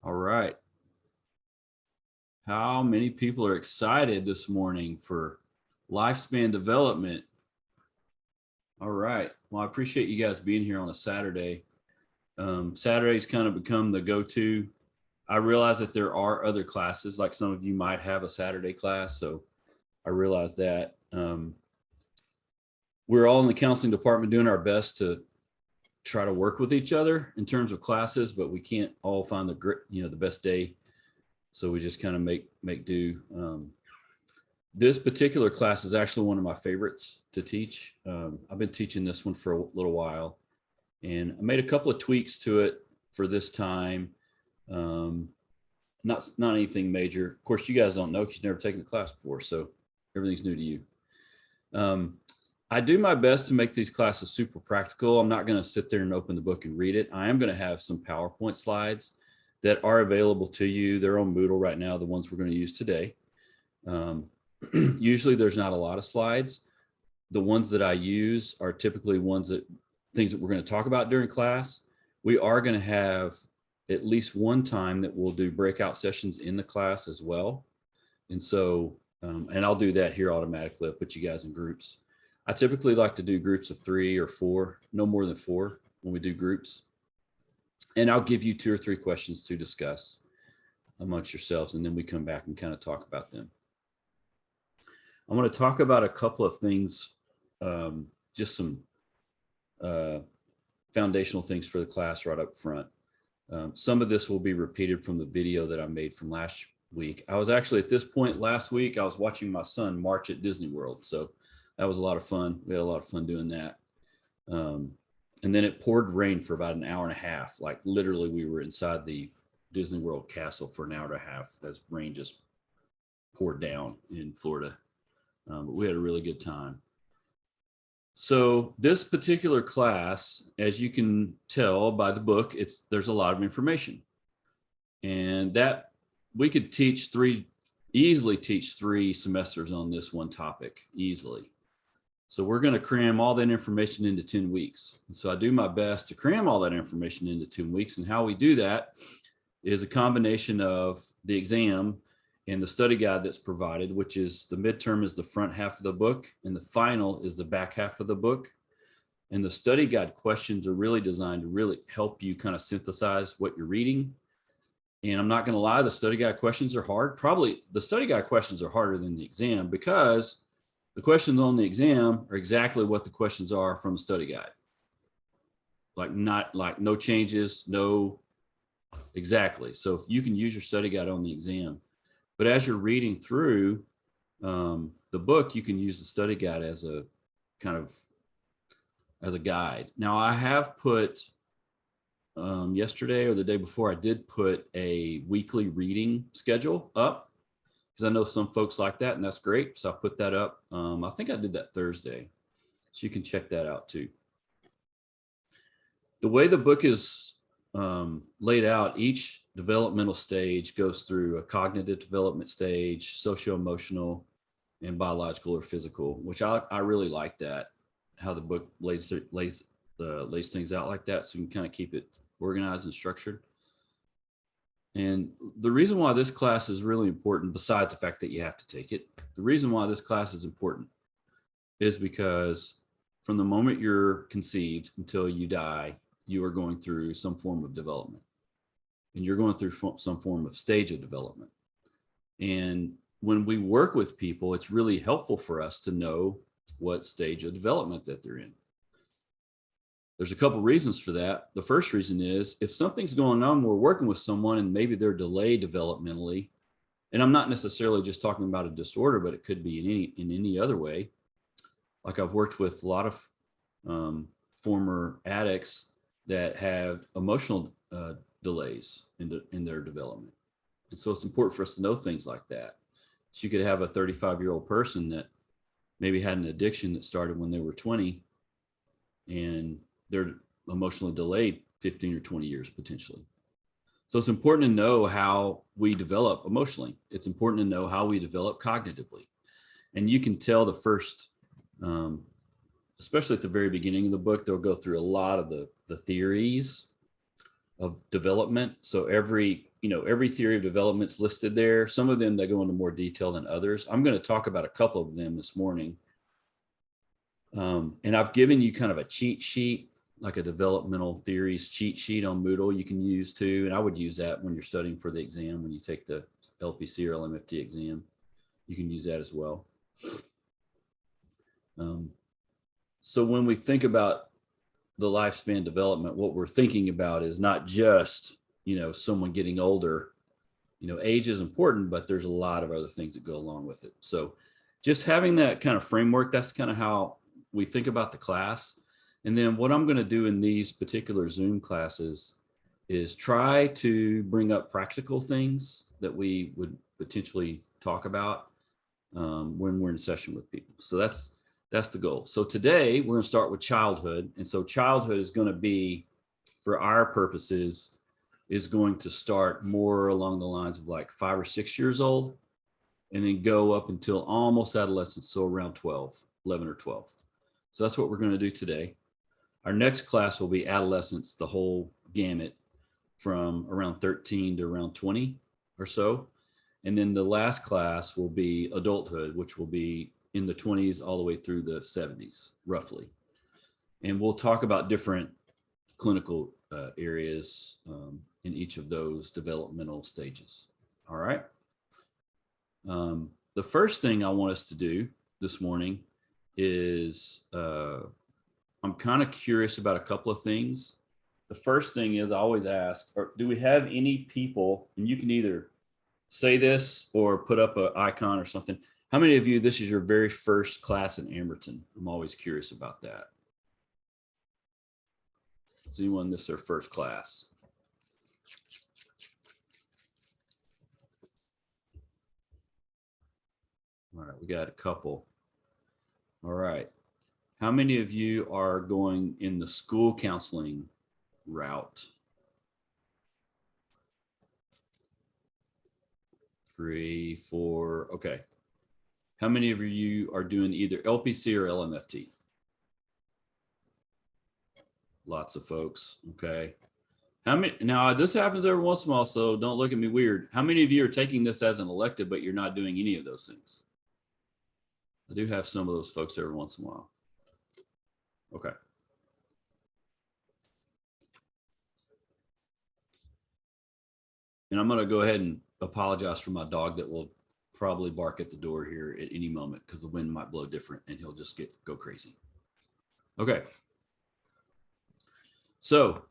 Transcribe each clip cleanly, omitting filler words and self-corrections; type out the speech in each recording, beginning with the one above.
All right. How many people are excited this morning for lifespan development? All right. Well, I appreciate you guys being here on a Saturday. Saturday's kind of become the go-to. I realize that there are other classes, like some of you might have a Saturday class. So I realize that. We're all in the counseling department doing our best to try to work with each other in terms of classes, but we can't all find the best day. So we just kind of make do. This particular class is actually one of my favorites to teach. I've been teaching this one for a little while, and I made a couple of tweaks to it for this time. Not anything major. Of course, you guys don't know because you've never taken the class before, so everything's new to you. I do my best to make these classes super practical. I'm not going to sit there and open the book and read it. I am going to have some PowerPoint slides that are available to you. They're on Moodle right now, the ones we're going to use today. Usually there's not a lot of slides. The ones that I use are typically things that we're going to talk about during class. We are going to have at least one time that we'll do breakout sessions in the class as well. And so, and I'll do that here automatically. I'll put you guys in groups. I typically like to do groups of 3 or 4, no more than 4 when we do groups. And I'll give you 2 or 3 questions to discuss amongst yourselves, and then we come back and kind of talk about them. I want to talk about a couple of things, just some foundational things for the class right up front. Some of this will be repeated from the video that I made from last week. I was actually at this point last week, I was watching my son march at Disney World. So that was a lot of fun. We had a lot of fun doing that. And then it poured rain for about an hour and a half. Like literally we were inside the Disney World castle for an hour and a half as rain just poured down in Florida. But we had a really good time. So this particular class, as you can tell by the book, there's a lot of information, and that we could easily teach 3 semesters on this one topic easily. So we're going to cram all that information into 10 weeks. And so I do my best to cram all that information into 10 weeks. And how we do that is a combination of the exam and the study guide that's provided, which is the midterm is the front half of the book and the final is the back half of the book. And the study guide questions are really designed to really help you kind of synthesize what you're reading. And I'm not going to lie, the study guide questions are hard. Probably the study guide questions are harder than the exam because the questions on the exam are exactly what the questions are from the study guide. Like no changes, exactly. So if you can use your study guide on the exam, but as you're reading through the book, you can use the study guide as a guide. Now I have put yesterday or the day before, I did put a weekly reading schedule up because I know some folks like that, and that's great. So I put that up. I think I did that Thursday, so you can check that out too. The way the book is laid out, each developmental stage goes through a cognitive development stage, socio-emotional, and biological or physical, which I really like that, how the book lays things out like that, so you can kind of keep it organized and structured. And the reason why this class is really important, besides the fact that you have to take it, the reason why this class is important is because from the moment you're conceived until you die, you are going through some form of development, and you're going through some form of stage of development. And when we work with people, it's really helpful for us to know what stage of development that they're in. There's a couple reasons for that. The first reason is if something's going on, we're working with someone and maybe they're delayed developmentally, and I'm not necessarily just talking about a disorder, but it could be in any other way. Like I've worked with a lot of former addicts that have emotional delays in their development. And so it's important for us to know things like that. So you could have a 35-year-old person that maybe had an addiction that started when they were 20, and they're emotionally delayed 15 or 20 years potentially. So it's important to know how we develop emotionally. It's important to know how we develop cognitively. And you can tell the first, especially at the very beginning of the book, they'll go through a lot of the theories of development. So every every theory of development's listed there. Some of them, they go into more detail than others. I'm going to talk about a couple of them this morning. And I've given you kind of a cheat sheet, like a developmental theories cheat sheet on Moodle you can use too. And I would use that when you're studying for the exam, when you take the LPC or LMFT exam, you can use that as well. So when we think about the lifespan development, what we're thinking about is not just, someone getting older. Age is important, but there's a lot of other things that go along with it. So just having that kind of framework, that's kind of how we think about the class. And then what I'm going to do in these particular Zoom classes is try to bring up practical things that we would potentially talk about when we're in session with people. So that's the goal. So today we're going to start with childhood. And so childhood is going to be, for our purposes, is going to start more along the lines of like 5 or 6 years old, and then go up until almost adolescence. So around 11 or 12. So that's what we're going to do today. Our next class will be adolescence, the whole gamut from around 13 to around 20 or so. And then the last class will be adulthood, which will be in the 20s all the way through the 70s, roughly. And we'll talk about different clinical areas in each of those developmental stages. All right. The first thing I want us to do this morning is I'm kind of curious about a couple of things. The first thing is I always ask, do we have any people, and you can either say this or put up an icon or something. How many of you, this is your very first class in Amberton? I'm always curious about that. Is anyone this their first class? All right, we got a couple. All right. How many of you are going in the school counseling route? 3, 4, okay. How many of you are doing either LPC or LMFT? Lots of folks, okay. How many, now this happens every once in a while, so don't look at me weird. How many of you are taking this as an elective, but you're not doing any of those things? I do have some of those folks every once in a while. Okay. And I'm going to go ahead and apologize for my dog that will probably bark at the door here at any moment because the wind might blow different and he'll just go crazy. Okay. So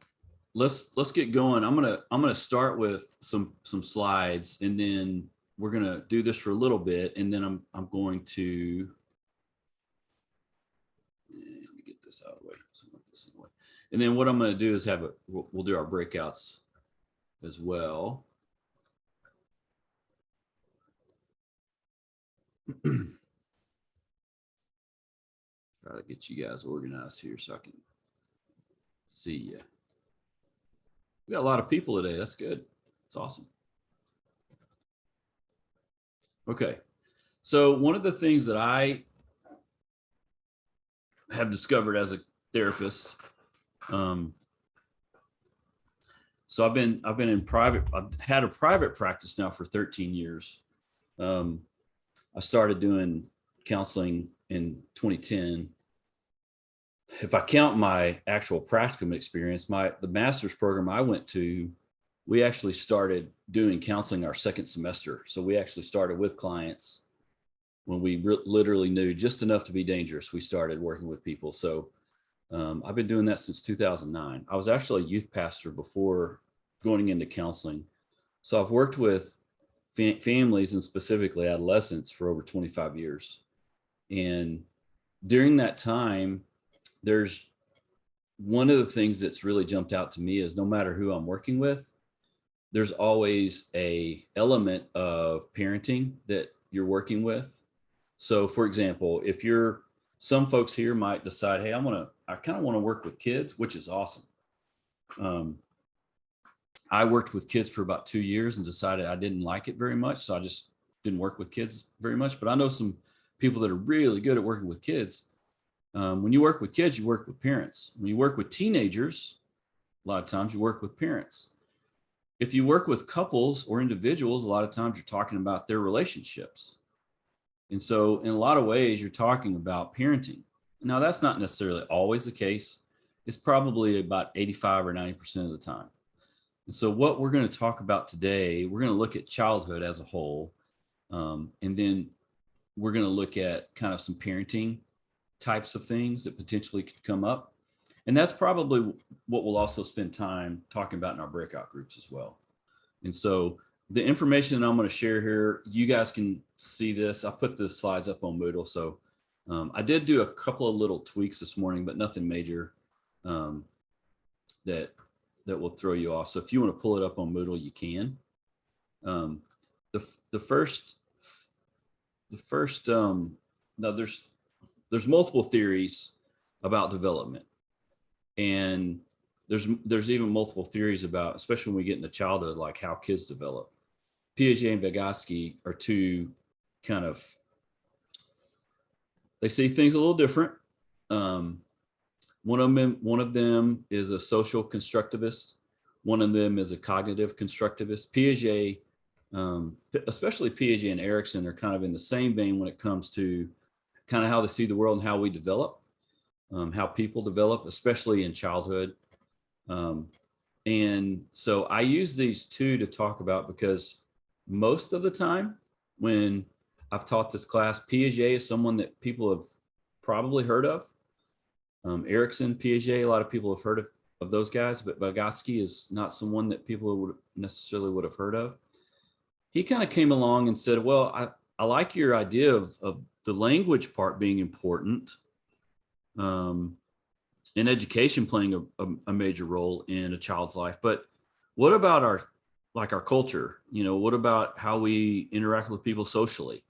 let's get going. I'm gonna start with some slides, and then we're gonna do this for a little bit, and then I'm going to let me get this out of the way. And then what I'm going to do is we'll do our breakouts as well. Try to get you guys organized here so I can see you. We got a lot of people today. That's good. It's awesome. Okay. So one of the things that I have discovered as a therapist, so I've been in private, I've had a private practice now for 13 years. I started doing counseling in 2010. If I count my actual practicum experience, the master's program I went to, we actually started doing counseling our second semester. So we actually started with clients when we literally knew just enough to be dangerous. We started working with people. So I've been doing that since 2009. I was actually a youth pastor before going into counseling. So I've worked with families and specifically adolescents for over 25 years. And during that time, there's one of the things that's really jumped out to me is no matter who I'm working with, there's always a element of parenting that you're working with. So for example, if some folks here might decide, hey, I kind of want to work with kids, which is awesome. I worked with kids for about 2 years and decided I didn't like it very much. So I just didn't work with kids very much, but I know some people that are really good at working with kids. When you work with kids, you work with parents. When you work with teenagers, a lot of times you work with parents. if you work with couples or individuals, a lot of times you're talking about their relationships. And so in a lot of ways, you're talking about parenting. Now, that's not necessarily always the case. It's probably about 85 or 90% of the time. And so what we're going to talk about today, we're going to look at childhood as a whole. And then we're going to look at kind of some parenting types of things that potentially could come up. And that's probably what we'll also spend time talking about in our breakout groups as well. And so the information that I'm going to share here, you guys can see this. I put the slides up on Moodle. So I did do a couple of little tweaks this morning, but nothing major that will throw you off. So if you want to pull it up on Moodle, you can. The first now there's multiple theories about development, and there's even multiple theories about, especially when we get into childhood, like how kids develop. Piaget and Vygotsky are two kind of, they see things a little different. One of them is a social constructivist. One of them is a cognitive constructivist. Piaget, especially Piaget and Erikson, are kind of in the same vein when it comes to kind of how they see the world and how we develop, how people develop, especially in childhood. And so I use these two to talk about, because most of the time when I've taught this class, Piaget is someone that people have probably heard of. Erikson, Piaget, a lot of people have heard of those guys, but Vygotsky is not someone that people would have heard of. He kind of came along and said, well, I like your idea of the language part being important, and education playing a major role in a child's life. But what about our culture? What about how we interact with people socially?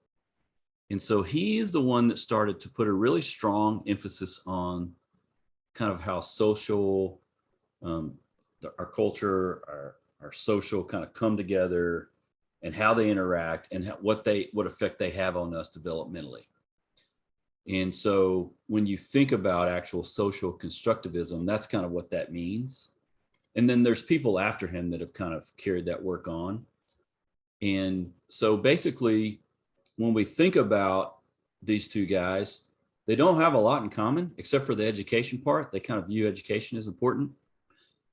And so he's the one that started to put a really strong emphasis on kind of how social, our culture, our social kind of come together, and how they interact, and what effect they have on us developmentally. And so when you think about actual social constructivism, that's kind of what that means. And then there's people after him that have kind of carried that work on. And so basically, when we think about these two guys, they don't have a lot in common except for the education part. They kind of view education as important.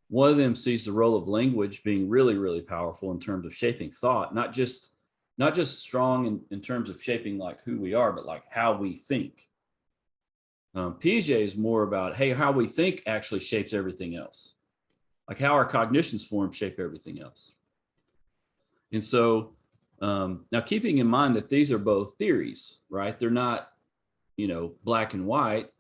One of them sees the role of language being really, really powerful in terms of shaping thought, not just strong in terms of shaping like who we are, but like how we think. Piaget is more about, hey, how we think actually shapes everything else. Like how our cognitions form shape everything else. And so now, keeping in mind that these are both theories, right? They're not, black and white.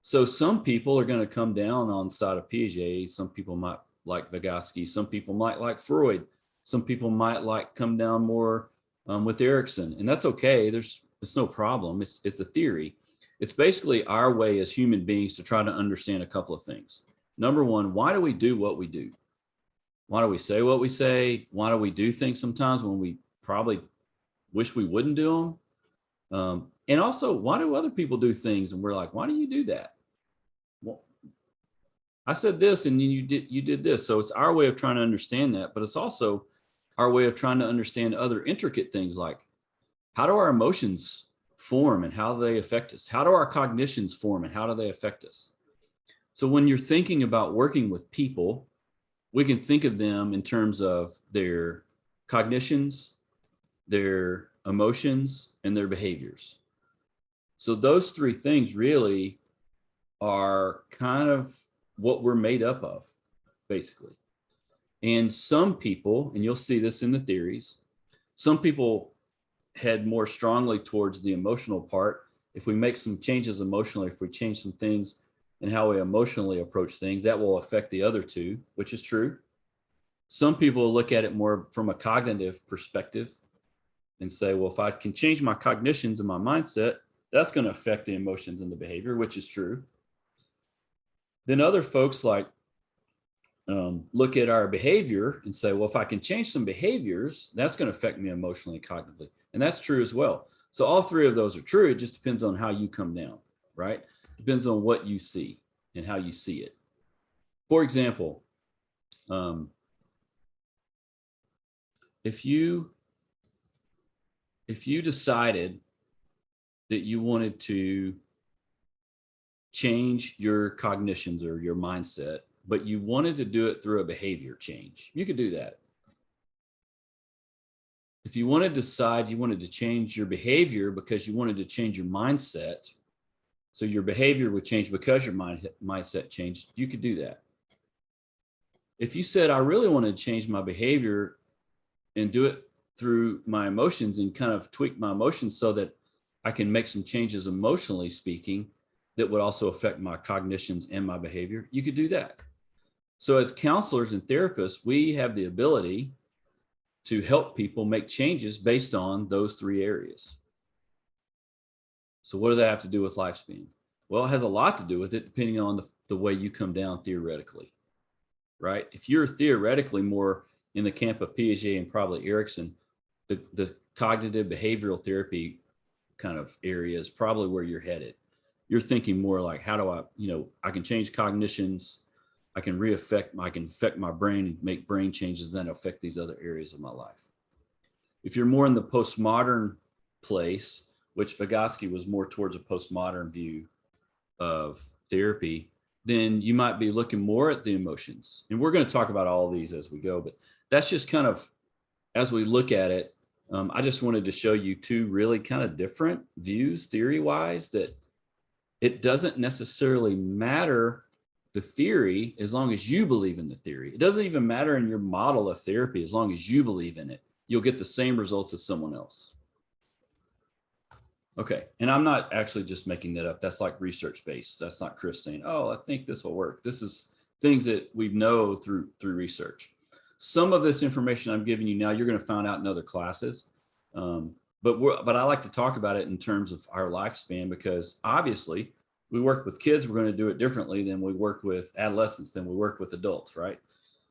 So some people are going to come down on the side of Piaget. Some people might like Vygotsky. Some people might like Freud. Some people might come down more with Erikson, and that's okay. It's no problem. It's a theory. It's basically our way as human beings to try to understand a couple of things. Number one, why do we do what we do? Why do we say what we say? Why do we do things sometimes when we probably wish we wouldn't do them? And also, why do other people do things and we're like, why do you do that? Well, I said this and you did this. So it's our way of trying to understand that, but it's also our way of trying to understand other intricate things, like how do our emotions form and how they affect us? How do our cognitions form and how do they affect us? So when you're thinking about working with people, we can think of them in terms of their cognitions, their emotions, and their behaviors. So those three things really are kind of what we're made up of, basically. And some people, and you'll see this in the theories, some people head more strongly towards the emotional part. If we make some changes emotionally, if we change some things in how we emotionally approach things, that will affect the other two, which is true. Some people look at it more from a cognitive perspective and say, well, if I can change my cognitions and my mindset, that's going to affect the emotions and the behavior, which is true. Then other folks look at our behavior and say, well, if I can change some behaviors, that's going to affect me emotionally and cognitively. And that's true as well. So all three of those are true. It just depends on how you come down, right? Depends on what you see and how you see it. For example, if you decided that you wanted to change your cognitions or your mindset, but you wanted to do it through a behavior change, you could do that. If you want to decide you wanted to change your behavior because you wanted to change your mindset, so your behavior would change because your mindset changed, you could do that. If you said, I really want to change my behavior and do it through my emotions and kind of tweak my emotions so that I can make some changes emotionally speaking that would also affect my cognitions and my behavior, you could do that. So as counselors and therapists, we have the ability to help people make changes based on those three areas. So what does that have to do with lifespan? Well, it has a lot to do with it depending on the way you come down theoretically, right? If you're theoretically more in the camp of Piaget and probably Erickson, the cognitive behavioral therapy kind of area is probably where you're headed. You're thinking more like, how do I, I can change cognitions, I can affect my brain and make brain changes that affect these other areas of my life. If you're more in the postmodern place, which Vygotsky was more towards a postmodern view of therapy, then you might be looking more at the emotions. And we're going to talk about all of these as we go, but that's just kind of, as we look at it, I just wanted to show you two really kind of different views theory-wise, that it doesn't necessarily matter the theory as long as you believe in the theory. It doesn't even matter in your model of therapy as long as you believe in it. You'll get the same results as someone else. Okay, and I'm not actually just making that up. That's like research-based. That's not Chris saying, oh, I think this will work. This is things that we know through research. Some of this information I'm giving you now, you're going to find out in other classes. But I like to talk about it in terms of our lifespan, because obviously we work with kids, we're going to do it differently than we work with adolescents, than we work with adults, right?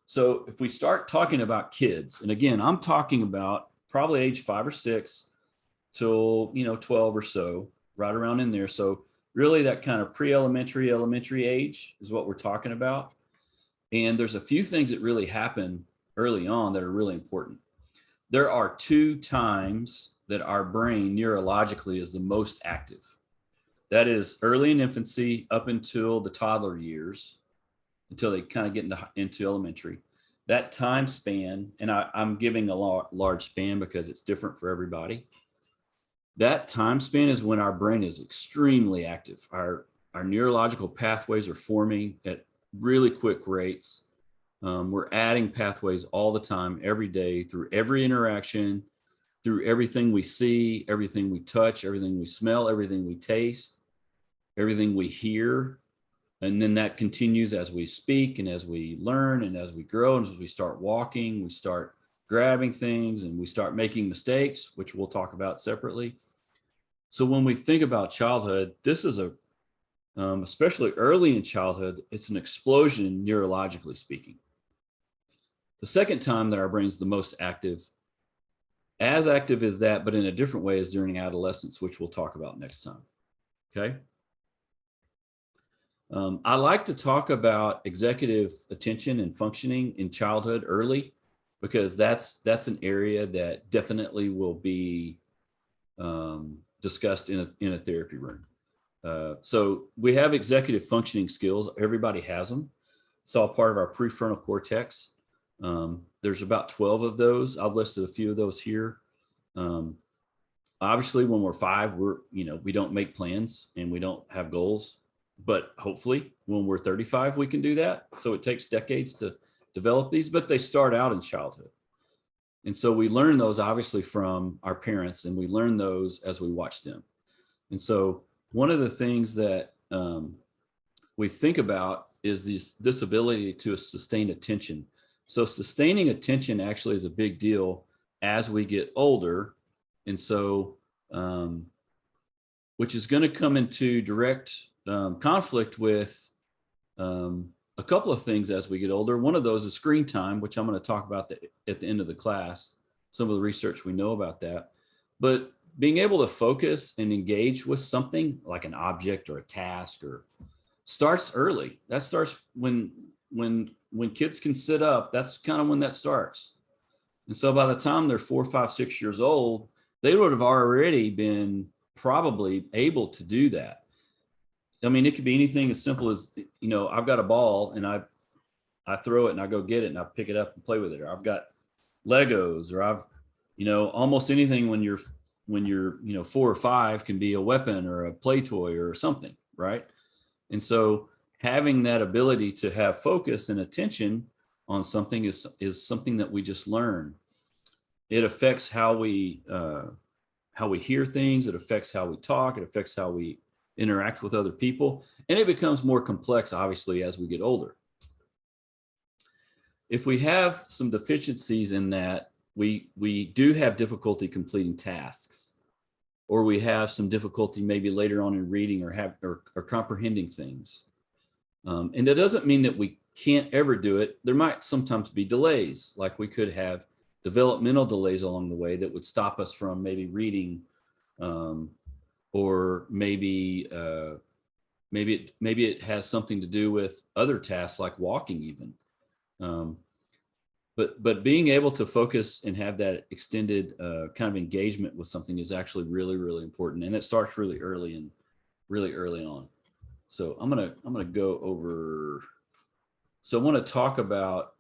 So if we start talking about kids, and again, I'm talking about probably age 5 or 6 till 12 or so, right around in there. So really that kind of pre-elementary, elementary age is what we're talking about. And there's a few things that really happen early on that are really important. There are 2 times that our brain neurologically is the most active. That is early in infancy up until the toddler years, until they kind of get into elementary. That time span, and I'm giving a large span because it's different for everybody. That time span is when our brain is extremely active. Our neurological pathways are forming at really quick rates. We're adding pathways all the time, every day, through every interaction, through everything we see, everything we touch, everything we smell, everything we taste, everything we hear. And then that continues as we speak and as we learn and as we grow and as we start walking, we start grabbing things and we start making mistakes, which we'll talk about separately. So when we think about childhood, this is especially early in childhood, it's an explosion neurologically speaking. The second time that our brain's the most active, as active as that, but in a different way, is during adolescence, which we'll talk about next time. Okay. I like to talk about executive attention and functioning in childhood early, because that's an area that definitely will be discussed in a therapy room. So we have executive functioning skills. Everybody has them. It's all part of our prefrontal cortex. There's about 12 of those. I've listed a few of those here. Obviously, when we're 5, we don't make plans and we don't have goals. But hopefully, when we're 35, we can do that. So it takes decades to develop these, but they start out in childhood. And so we learn those obviously from our parents, and we learn those as we watch them. And so one of the things that we think about is this ability to sustain attention. So sustaining attention actually is a big deal as we get older. And so, which is going to come into direct conflict with a couple of things as we get older. One of those is screen time, which I'm going to talk about at the end of the class, some of the research we know about that. But being able to focus and engage with something like an object or a task starts early. That starts when kids can sit up. That's kind of when that starts. And so by the time they're 4, 5, 6 years old, they would have already been probably able to do that. I mean, it could be anything as simple as, I've got a ball and I throw it and I go get it and I pick it up and play with it. Or I've got Legos, or almost anything when you're 4 or 5 can be a weapon or a play toy or something, right? And so having that ability to have focus and attention on something is something that we just learn. It affects how we hear things. It affects how we talk. It affects how we interact with other people. And it becomes more complex, obviously, as we get older. If we have some deficiencies in that, we do have difficulty completing tasks, or we have some difficulty maybe later on in reading or comprehending things. And that doesn't mean that we can't ever do it. There might sometimes be delays, like we could have developmental delays along the way that would stop us from maybe reading, or maybe it has something to do with other tasks like walking even. But being able to focus and have that extended kind of engagement with something is actually really, really important, and it starts really early on. So I'm gonna go over. So I want to talk about.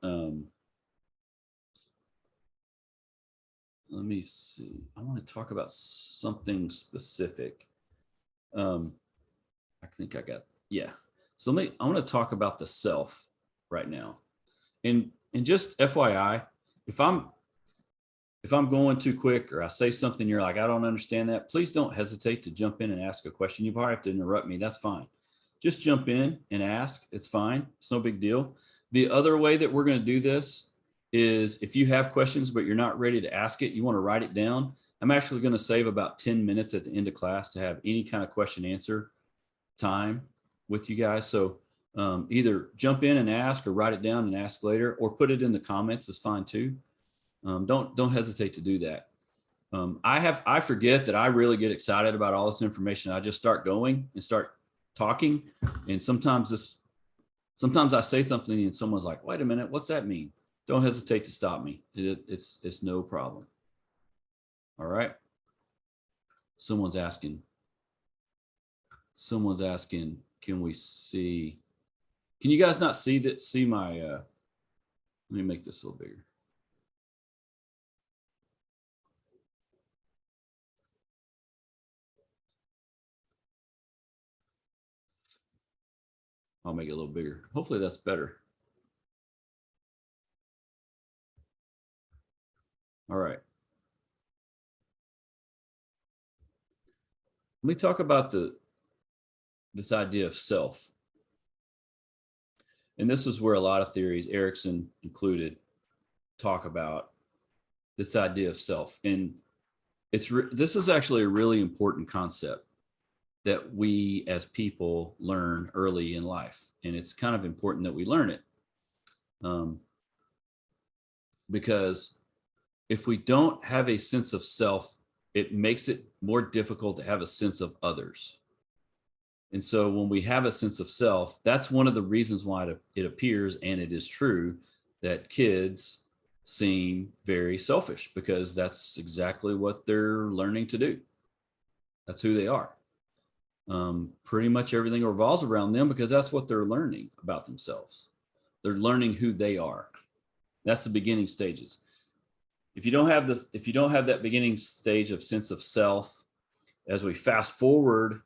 Let me see. I want to talk about something specific. I think I got, yeah. So I want to talk about the self right now. And just FYI, if I'm going too quick or I say something you're like, I don't understand that, please don't hesitate to jump in and ask a question. You probably have to interrupt me. That's fine. Just jump in and ask. It's fine. It's no big deal. The other way that we're going to do this is if you have questions, but you're not ready to ask it, you want to write it down. I'm actually going to save about 10 minutes at the end of class to have any kind of question answer time with you guys. So either jump in and ask, or write it down and ask later, or put it in the comments is fine too. Don't hesitate to do that. I forget that I really get excited about all this information. I just start going and start talking. And sometimes I say something and someone's like, wait a minute, what's that mean? Don't hesitate to stop me. It's no problem. All right. Someone's asking, can we see, can you guys not see that? See my, let me make this a little bigger. I'll make it a little bigger. Hopefully that's better. All right. Let me talk about this idea of self. And this is where a lot of theories, Erikson included, talk about this idea of self. And this is actually a really important concept that we as people learn early in life. And it's kind of important that we learn it. Because if we don't have a sense of self, it makes it more difficult to have a sense of others. And so when we have a sense of self, that's one of the reasons why it appears, and it is true, that kids seem very selfish, because that's exactly what they're learning to do. That's who they are. Pretty much everything revolves around them because that's what they're learning about themselves. They're learning who they are. That's the beginning stages. If you don't have that beginning stage of sense of self, as we fast forward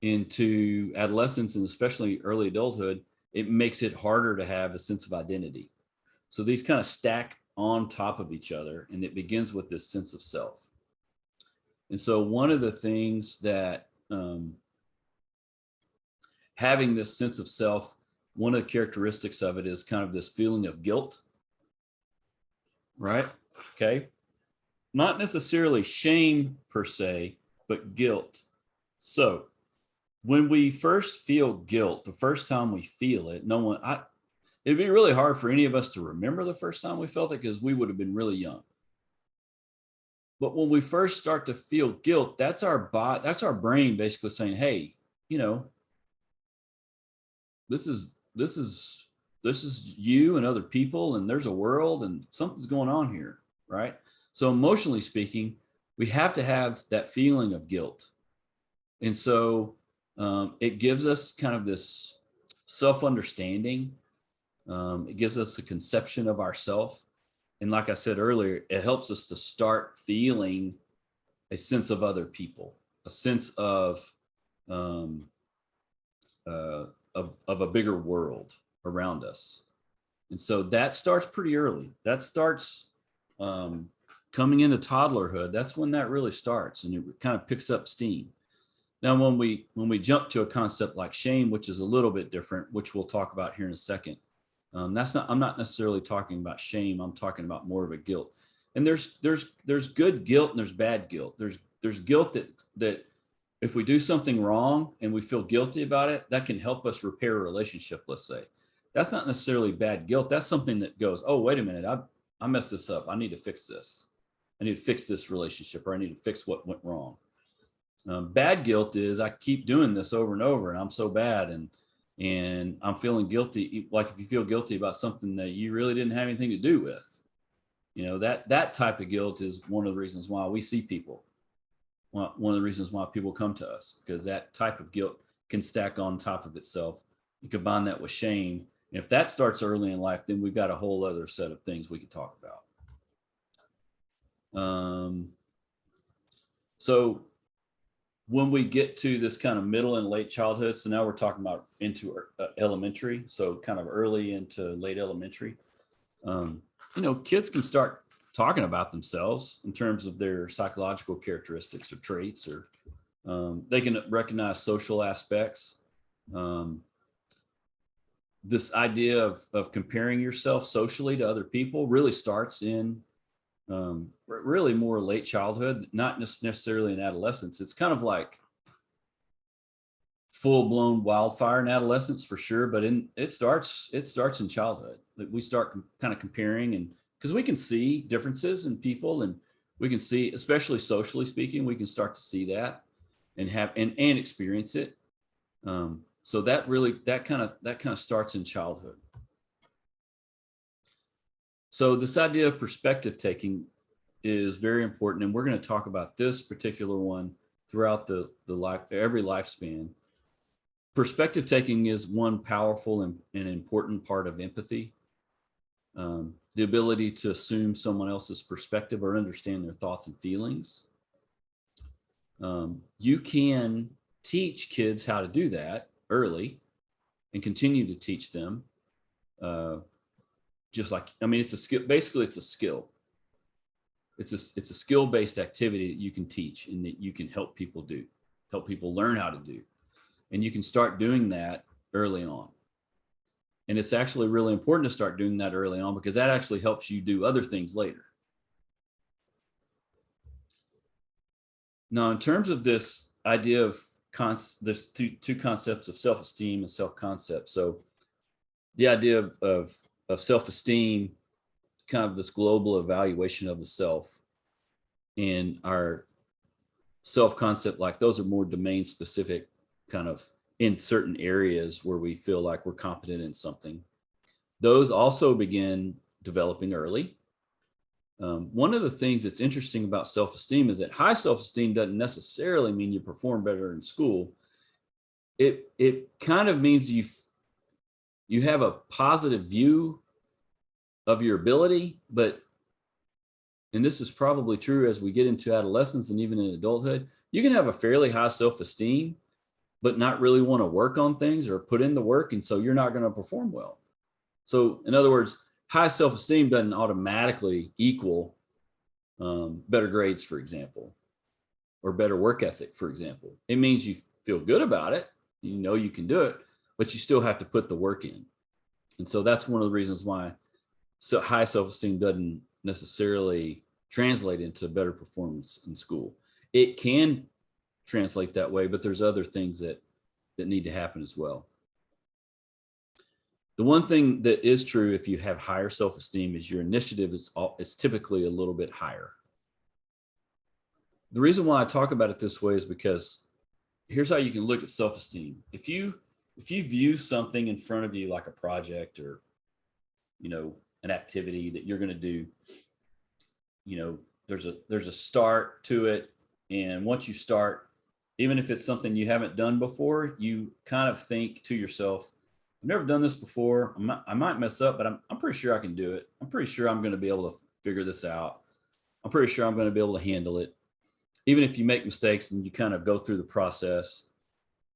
into adolescence and especially early adulthood, it makes it harder to have a sense of identity. So these kind of stack on top of each other, and it begins with this sense of self. And so one of the things that having this sense of self, one of the characteristics of it is kind of this feeling of guilt, right? Okay. Not necessarily shame per se, but guilt. So when we first feel guilt, the first time we feel it, it'd be really hard for any of us to remember the first time we felt it because we would have been really young. But when we first start to feel guilt, that's our brain basically saying, hey, this is you and other people, and there's a world, and something's going on here. right? So emotionally speaking, we have to have that feeling of guilt. And so it gives us kind of this self-understanding. It gives us a conception of ourself. And like I said earlier, it helps us to start feeling a sense of other people, a sense um, of a bigger world around us. And so that starts pretty early. That starts um, coming into toddlerhood. That's when that really starts, and it kind of picks up steam. Now, when we jump to a concept like shame, which is a little bit different, which we'll talk about here in a second, that's not. I'm not necessarily talking about shame. I'm talking about more of a guilt. And there's good guilt and there's bad guilt. There's guilt that if we do something wrong and we feel guilty about it, that can help us repair a relationship. Let's say that's not necessarily bad guilt. That's something that goes, oh, wait a minute, I messed this up. I need to fix this. I need to fix this relationship, or I need to fix what went wrong. Bad guilt is I keep doing this over and over, and I'm so bad, and I'm feeling guilty. Like if you feel guilty about something that you really didn't have anything to do with, that type of guilt is one of the reasons why we see people. One of the reasons why people come to us, because that type of guilt can stack on top of itself. You combine that with shame. And if that starts early in life, then we've got a whole other set of things we could talk about. So when we get to this kind of middle and late childhood, so now we're talking about into elementary, so kind of early into late elementary, kids can start talking about themselves in terms of their psychological characteristics or traits, or they can recognize social aspects. This idea of comparing yourself socially to other people really starts in really more late childhood, not necessarily in adolescence. It's kind of like full-blown wildfire in adolescence for sure, but it starts in childhood. We start kind of comparing, and because we can see differences in people, and we can see, especially socially speaking, we can start to see that and have and experience it. So that kind of starts in childhood. So this idea of perspective taking is very important, and we're going to talk about this particular one throughout the life, every lifespan. Perspective taking is one powerful and important part of empathy. The ability to assume someone else's perspective or understand their thoughts and feelings. You can teach kids how to do that early and continue to teach them. Just like, it's a skill. Basically, it's a skill. It's a skill-based activity that you can teach and that you can help people learn how to do. And you can start doing that early on. And it's actually really important to start doing that early on, because that actually helps you do other things later. Now, in terms of this idea of there's two concepts of self-esteem and self-concept. So the idea of self-esteem, kind of this global evaluation of the self, and our self-concept, like those are more domain specific, kind of in certain areas where we feel like we're competent in something. Those also begin developing early. One of the things that's interesting about self-esteem is that high self-esteem doesn't necessarily mean you perform better in school. It kind of means you have a positive view of your ability, and this is probably true as we get into adolescence and even in adulthood, you can have a fairly high self-esteem, but not really want to work on things or put in the work. And so you're not going to perform well. So in other words, high self-esteem doesn't automatically equal better grades, for example, or better work ethic, for example. It means you feel good about it. You know you can do it, but you still have to put the work in. And so that's one of the reasons why high self-esteem doesn't necessarily translate into better performance in school. It can translate that way, but there's other things that need to happen as well. The one thing that is true if you have higher self-esteem is your initiative is typically a little bit higher. The reason why I talk about it this way is because here's how you can look at self-esteem. If you view something in front of you like a project or an activity that you're going to do, you know, there's a start to it. And once you start, even if it's something you haven't done before, you kind of think to yourself, I've never done this before. I might mess up, but I'm pretty sure I can do it. I'm pretty sure I'm going to be able to figure this out. I'm pretty sure I'm going to be able to handle it. Even if you make mistakes and you kind of go through the process,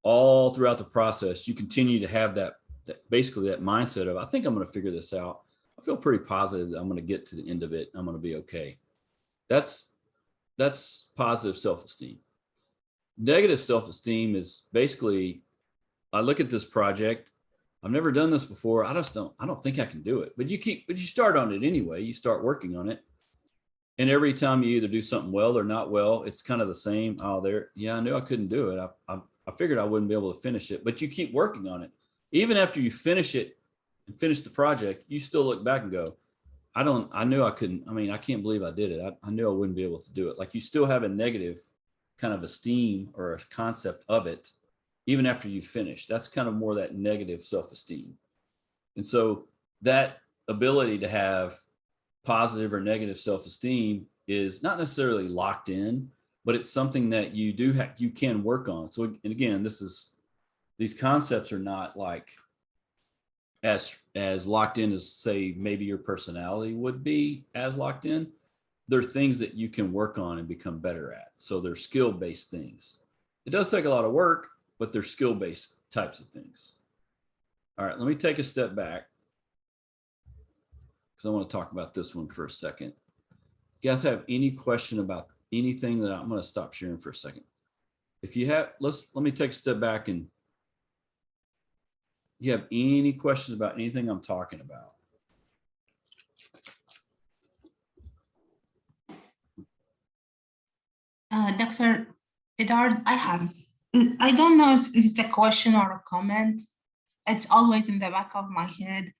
all throughout the process, you continue to have that basically that mindset of, I think I'm going to figure this out. I feel pretty positive that I'm going to get to the end of it. I'm going to be okay. That's positive self-esteem. Negative self-esteem is basically, I look at this project, I've never done this before. I don't think I can do it. But you start on it anyway. You start working on it. And every time you either do something well or not well, it's kind of the same. Oh, I knew I couldn't do it. I figured I wouldn't be able to finish it, but you keep working on it. Even after you finish it and finish the project, you still look back and go, I knew I couldn't. I mean, I can't believe I did it. I knew I wouldn't be able to do it. Like, you still have a negative kind of esteem or a concept of it, even after you finish. That's kind of more that negative self-esteem. And so that ability to have positive or negative self-esteem is not necessarily locked in, but it's something that you can work on. So, and again, these concepts are not like as locked in as, say, maybe your personality would be as locked in. They're things that you can work on and become better at. So they're skill-based things. It does take a lot of work, but they're skill-based types of things. All right, let me take a step back because I want to talk about this one for a second. You guys have any question about anything that I'm going to stop sharing for a second? If you have, let me take a step back, and you have any questions about anything I'm talking about? Dr. Bedard, I don't know if it's a question or a comment. It's always in the back of my head.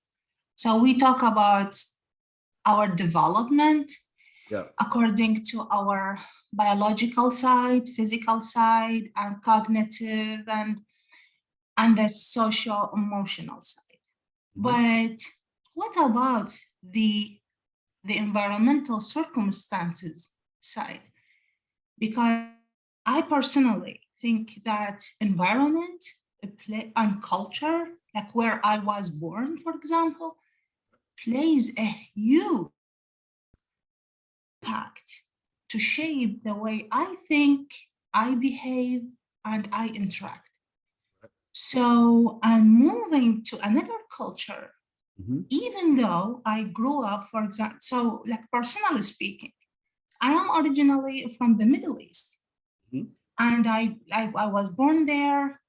So we talk about our development according to our biological side, physical side, and cognitive, and the social emotional side. But what about the environmental circumstances side? Because I personally think that environment and culture, like where I was born, for example, plays a huge impact to shape the way I think, I behave, and I interact. So I'm moving to another culture, even though I grew up, for example, so like personally speaking, I am originally from the Middle East, and I was born there,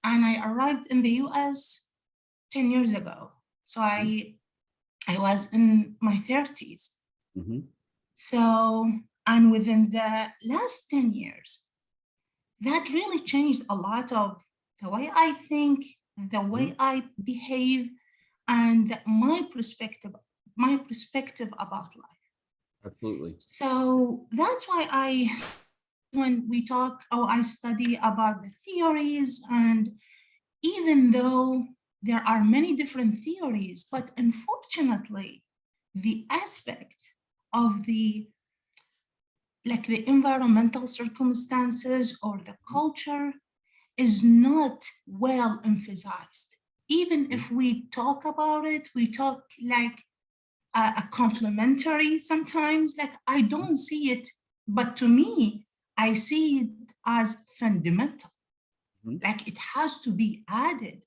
and I arrived in the US 10 years ago. So I was in my 30s. So, and within the last 10 years, that really changed a lot of the way I think, the way I behave, and my perspective about life. Absolutely. So that's why when we talk, I study about the theories, and even though there are many different theories, but unfortunately, the aspect of the environmental circumstances or the culture is not well emphasized. Even if we talk about it, we talk like a complementary sometimes, like I don't see it, but to me, I see it as fundamental. Like it has to be added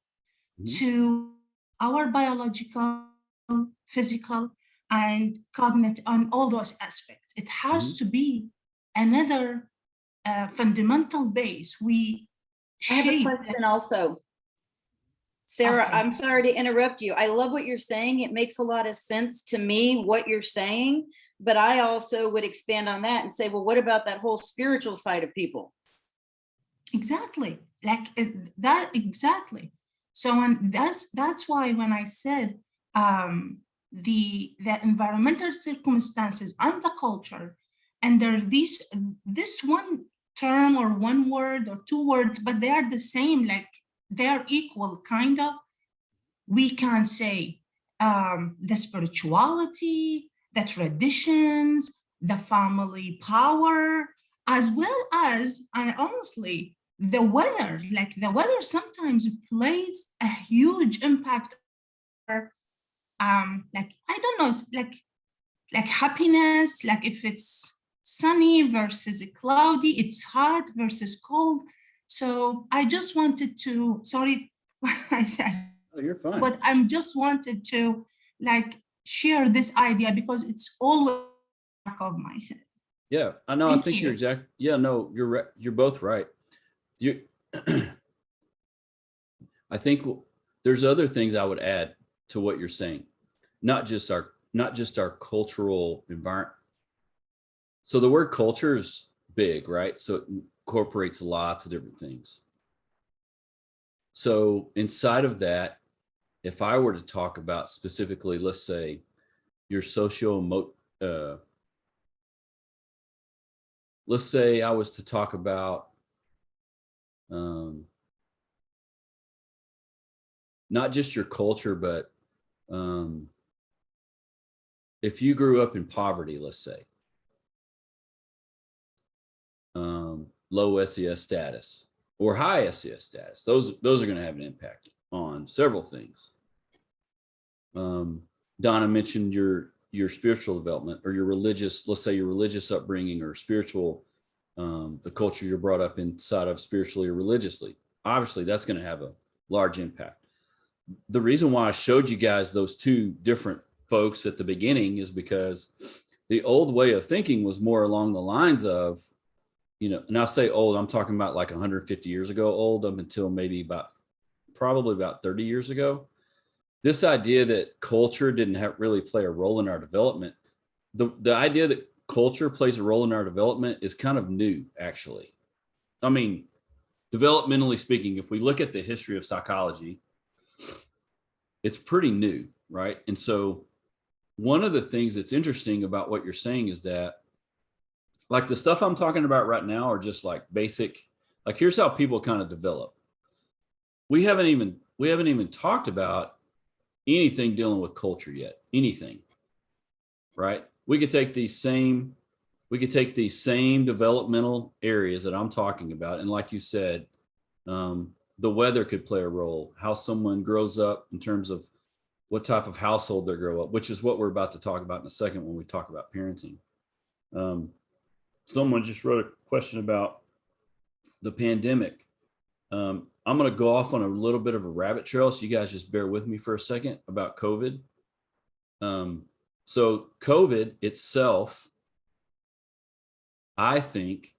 to our biological, physical, and cognitive, and all those aspects. It has to be another fundamental base. I have a question also. Sarah, okay. I'm sorry to interrupt you. I love what you're saying. It makes a lot of sense to me, what you're saying, but I also would expand on that and say, well, what about that whole spiritual side of people? Exactly, like that, exactly. So that's why when I said the environmental circumstances and the culture, and there this one term or one word or two words, but they are the same, like they're equal, kind of. We can say the spirituality, the traditions, the family power, as well as, and honestly, the weather. Like the weather sometimes plays a huge impact. Like I don't know, like happiness, like if it's sunny versus cloudy, it's hot versus cold. So I just wanted to, sorry, I said, Oh, you're fine. but I'm just wanted to like share this idea because it's always back of my head. Yeah, I know. I Thank think you're you. exact. Yeah, no, you're right. You're both right. You, I think there's other things I would add to what you're saying, not just our cultural environment. So the word culture is big, right? So it incorporates lots of different things. So inside of that, if I were to talk about specifically, let's say your let's say I was to talk about not just your culture, but if you grew up in poverty, let's say, low SES status or high SES status, those are going to have an impact on several things. Donna mentioned your spiritual development or your religious, let's say your religious upbringing or spiritual, the culture you're brought up inside of spiritually or religiously. Obviously, that's going to have a large impact. The reason why I showed you guys those two different folks at the beginning is because the old way of thinking was more along the lines of, and I say old, I'm talking about like 150 years ago old, up until maybe probably about 30 years ago. This idea that culture didn't really play a role in our development. The idea that culture plays a role in our development is kind of new, actually. I mean, developmentally speaking, if we look at the history of psychology, it's pretty new, right? And so one of the things that's interesting about what you're saying is that, like, the stuff I'm talking about right now are just like basic, like, here's how people kind of develop. We haven't even talked about anything dealing with culture yet, anything, right? We could take these same developmental areas that I'm talking about, and like you said, the weather could play a role, how someone grows up in terms of what type of household they grow up, which is what we're about to talk about in a second when we talk about parenting. Someone just wrote a question about the pandemic. I'm going to go off on a little bit of a rabbit trail, so you guys just bear with me for a second about COVID. So COVID itself, I think,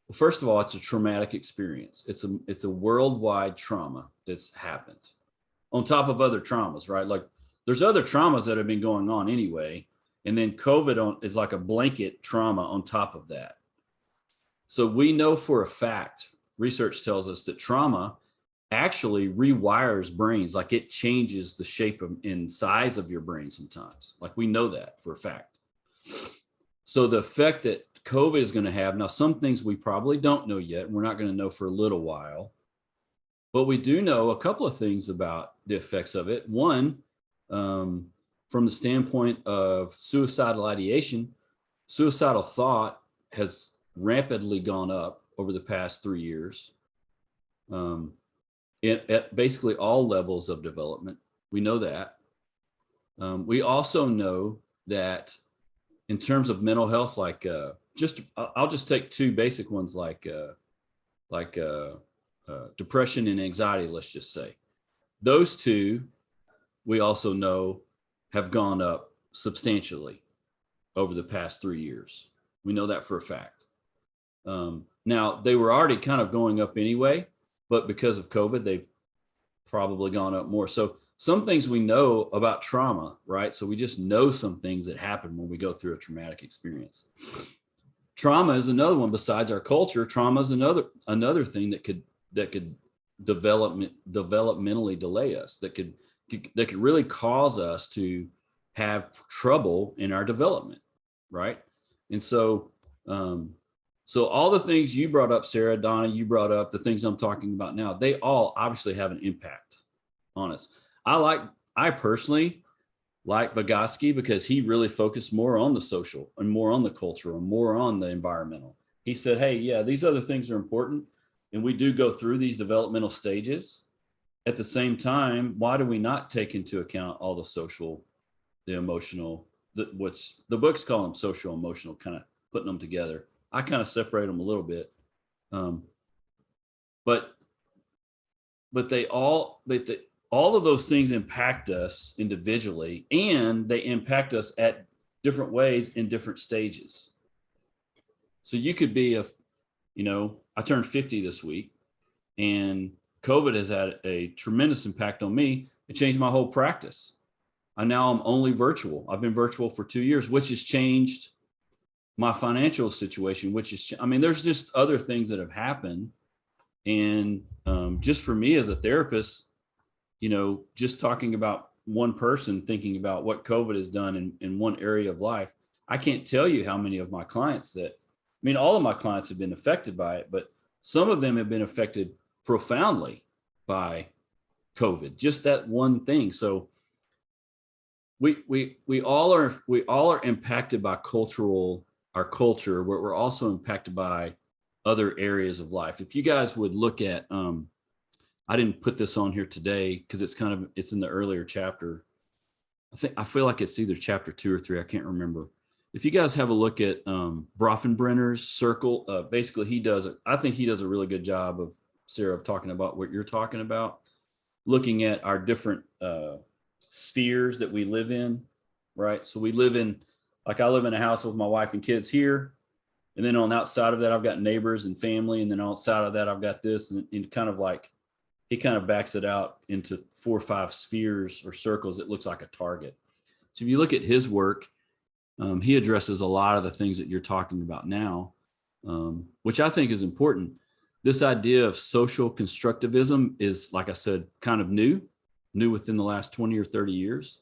well, first of all, it's a traumatic experience. It's a worldwide trauma that's happened on top of other traumas, right? Like, there's other traumas that have been going on anyway, and then COVID is like a blanket trauma on top of that. So we know for a fact, research tells us that trauma actually rewires brains. Like, it changes the shape and size of your brain sometimes. Like, we know that for a fact. So the effect that COVID is going to have, now some things we probably don't know yet, and we're not going to know for a little while, but we do know a couple of things about the effects of it. One, from the standpoint of suicidal ideation, suicidal thought has rapidly gone up over the past 3 years. At basically all levels of development. We know that. We also know that in terms of mental health, like I'll just take two basic ones, like depression and anxiety, let's just say. Those two, we also know, have gone up substantially over the past 3 years. We know that for a fact. Now, they were already kind of going up anyway, but because of COVID, they've probably gone up more. So some things we know about trauma, right? So we just know some things that happen when we go through a traumatic experience. Trauma is another one besides our culture. Trauma is another thing that could developmentally delay us, that could really cause us to have trouble in our development, right? And so so all the things you brought up, Sarah, Donna, you brought up, the things I'm talking about now, they all obviously have an impact on us. I personally like Vygotsky because he really focused more on the social and more on the cultural and more on the environmental. He said, hey, yeah, these other things are important. And we do go through these developmental stages. At the same time, why do we not take into account all the social, the emotional, what's the books call them social, emotional, kind of putting them together. I kind of separate them a little bit. But all of those things impact us individually, and they impact us at different ways in different stages. So you could be I turned 50 this week, and COVID has had a tremendous impact on me. It changed my whole practice. I'm only virtual. I've been virtual for 2 years, which has changed my financial situation, there's just other things that have happened. And just for me as a therapist, just talking about one person, thinking about what COVID has done in one area of life, I can't tell you how many of my clients all of my clients have been affected by it, but some of them have been affected profoundly by COVID, just that one thing. So we all are impacted by our culture, but we're also impacted by other areas of life. If you guys would look at, I didn't put this on here today because it's in the earlier chapter. I feel like it's either chapter 2 or 3. I can't remember. If you guys have a look at Bronfenbrenner's circle, basically I think he does a really good job of, Sarah, of talking about what you're talking about, looking at our different spheres that we live in, right? So I live in a house with my wife and kids here. And then on the outside of that, I've got neighbors and family. And then outside of that, I've got this, and he kind of backs it out into 4 or 5 spheres or circles. It looks like a target. So if you look at his work, he addresses a lot of the things that you're talking about now, which I think is important. This idea of social constructivism is, like I said, kind of new within the last 20 or 30 years.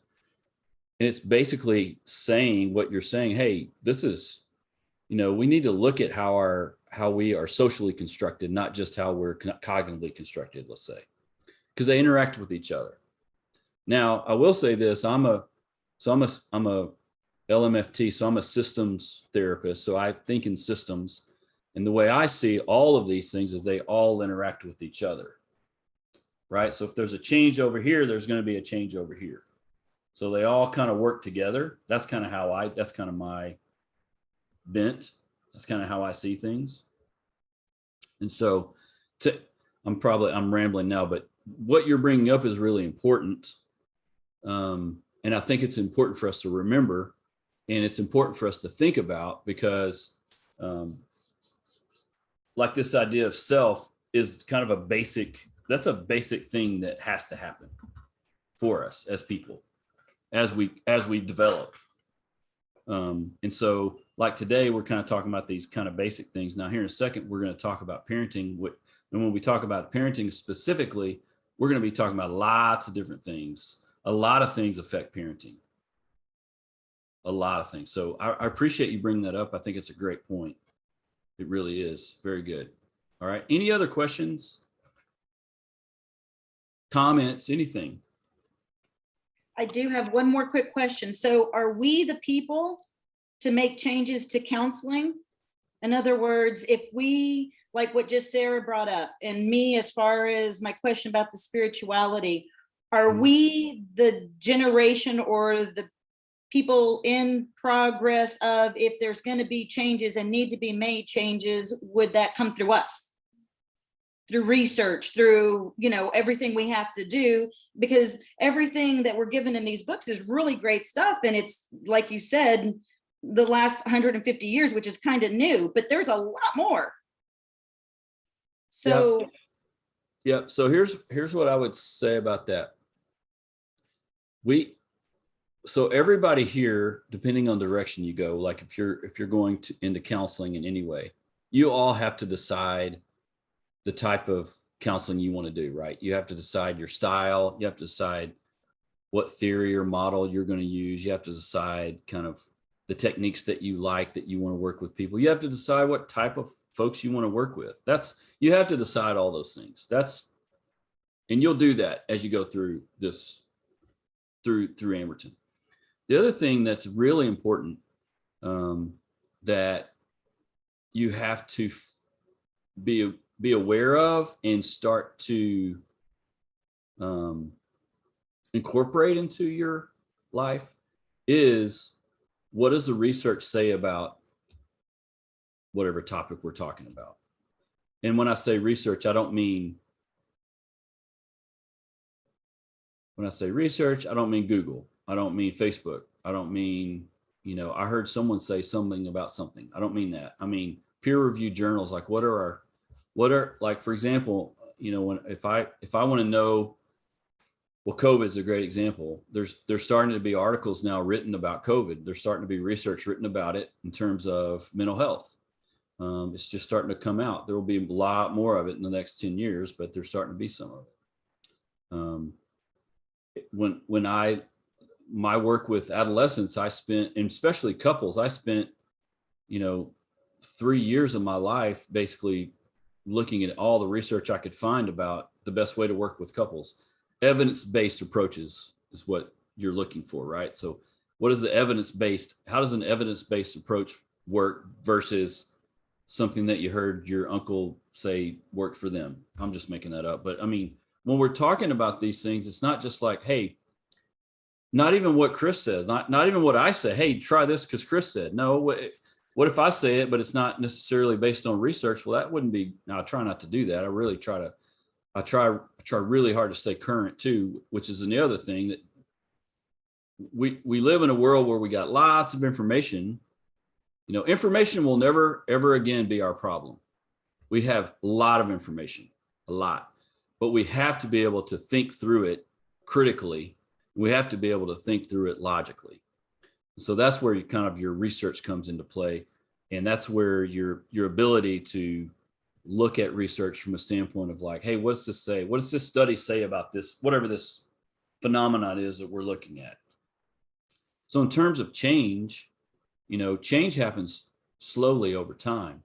And it's basically saying what you're saying. Hey, this is, we need to look at how we are socially constructed, not just how we're cognitively constructed, let's say, because they interact with each other. Now, I will say this, I'm a LMFT, so I'm a systems therapist. So I think in systems, and the way I see all of these things is they all interact with each other, right? So if there's a change over here, there's going to be a change over here. So they all kind of work together. That's kind of that's kind of my bent. That's kind of how I see things. And so I'm rambling now, but what you're bringing up is really important. And I think it's important for us to remember, and it's important for us to think about, because like this idea of self is kind of a basic thing that has to happen for us as people, as we develop. And so like today, we're kind of talking about these kind of basic things. Now here in a second, we're going to talk about parenting. And when we talk about parenting specifically, we're going to be talking about lots of different things. A lot of things affect parenting. A lot of things. So I appreciate you bringing that up. I think it's a great point. It really is. Very good. All right. Any other questions? Comments? Anything? I do have one more quick question. So are we the people to make changes to counseling? In other words, if we, like what just Sarah brought up, and me, as far as my question about the spirituality, are we the generation or the people in progress of, if there's going to be changes and need to be made changes, would that come through us? Through research, through, everything we have to do, because everything that we're given in these books is really great stuff. And it's, like you said, the last 150 years, which is kind of new, but there's a lot more. So, yeah. So here's what I would say about that. So everybody here, depending on the direction you go, like if you're going into counseling in any way, you all have to decide the type of counseling you want to do, right? You have to decide your style. You have to decide what theory or model you're going to use. You have to decide kind of the techniques that you like, that you want to work with people. You have to decide what type of folks you want to work with. You have to decide all those things. And you'll do that as you go through this, through Amberton. The other thing that's really important, that you have to be aware of and start to incorporate into your life is, what does the research say about whatever topic we're talking about? And when I say research, I don't mean, when I say research, I don't mean Google. I don't mean Facebook. I don't mean, I heard someone say something about something. I don't mean that. I mean peer-reviewed journals. Like what are like, for example, when if I want to know, well, COVID is a great example. There's starting to be articles now written about COVID. There's starting to be research written about it in terms of mental health. It's just starting to come out. There will be a lot more of it in the next 10 years, but there's starting to be some of it. My work with adolescents, I spent, and especially couples, I spent, 3 years of my life basically looking at all the research I could find about the best way to work with couples. Evidence-based approaches is what you're looking for, right? So what is the evidence-based, how does an evidence-based approach work versus something that you heard your uncle say worked for them? I'm just making that up. But I mean, when we're talking about these things, it's not just like, hey, not even what Chris said, not even what I say, hey, try this because Chris said. No, what if I say it, but it's not necessarily based on research? Well, that wouldn't be, now I try not to do that. I try really hard to stay current too, which is the other thing, that we live in a world where we got lots of information. Information will never, ever again be our problem. We have a lot of information, a lot, but we have to be able to think through it critically. We have to be able to think through it logically. So that's where your research comes into play. And that's where your ability to look at research from a standpoint of like, hey, what's this say? What does this study say about this, whatever this phenomenon is that we're looking at? So in terms of change, change happens slowly over time.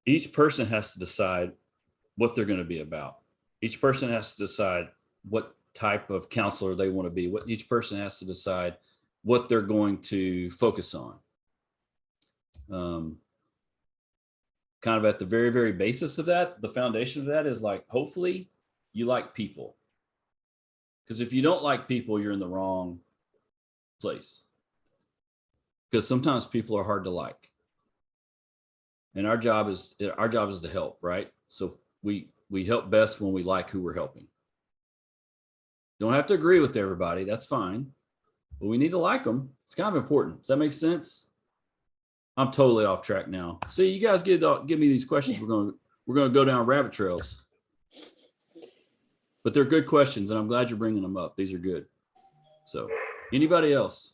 Each person has to decide what they're going to be about. Each person has to decide what type of counselor they want to be. Each person has to decide what they're going to focus on. Kind of at the very, very basis of that, the foundation of that is like, hopefully you like people. Because if you don't like people, you're in the wrong place. Because sometimes people are hard to like. And our job is to help, right? So we help best when we like who we're helping. Don't have to agree with everybody, that's fine. But we need to like them. It's kind of important. Does that make sense? I'm totally off track now. See, you guys give me these questions. We're going to go down rabbit trails. But they're good questions, and I'm glad you're bringing them up. These are good. So, anybody else?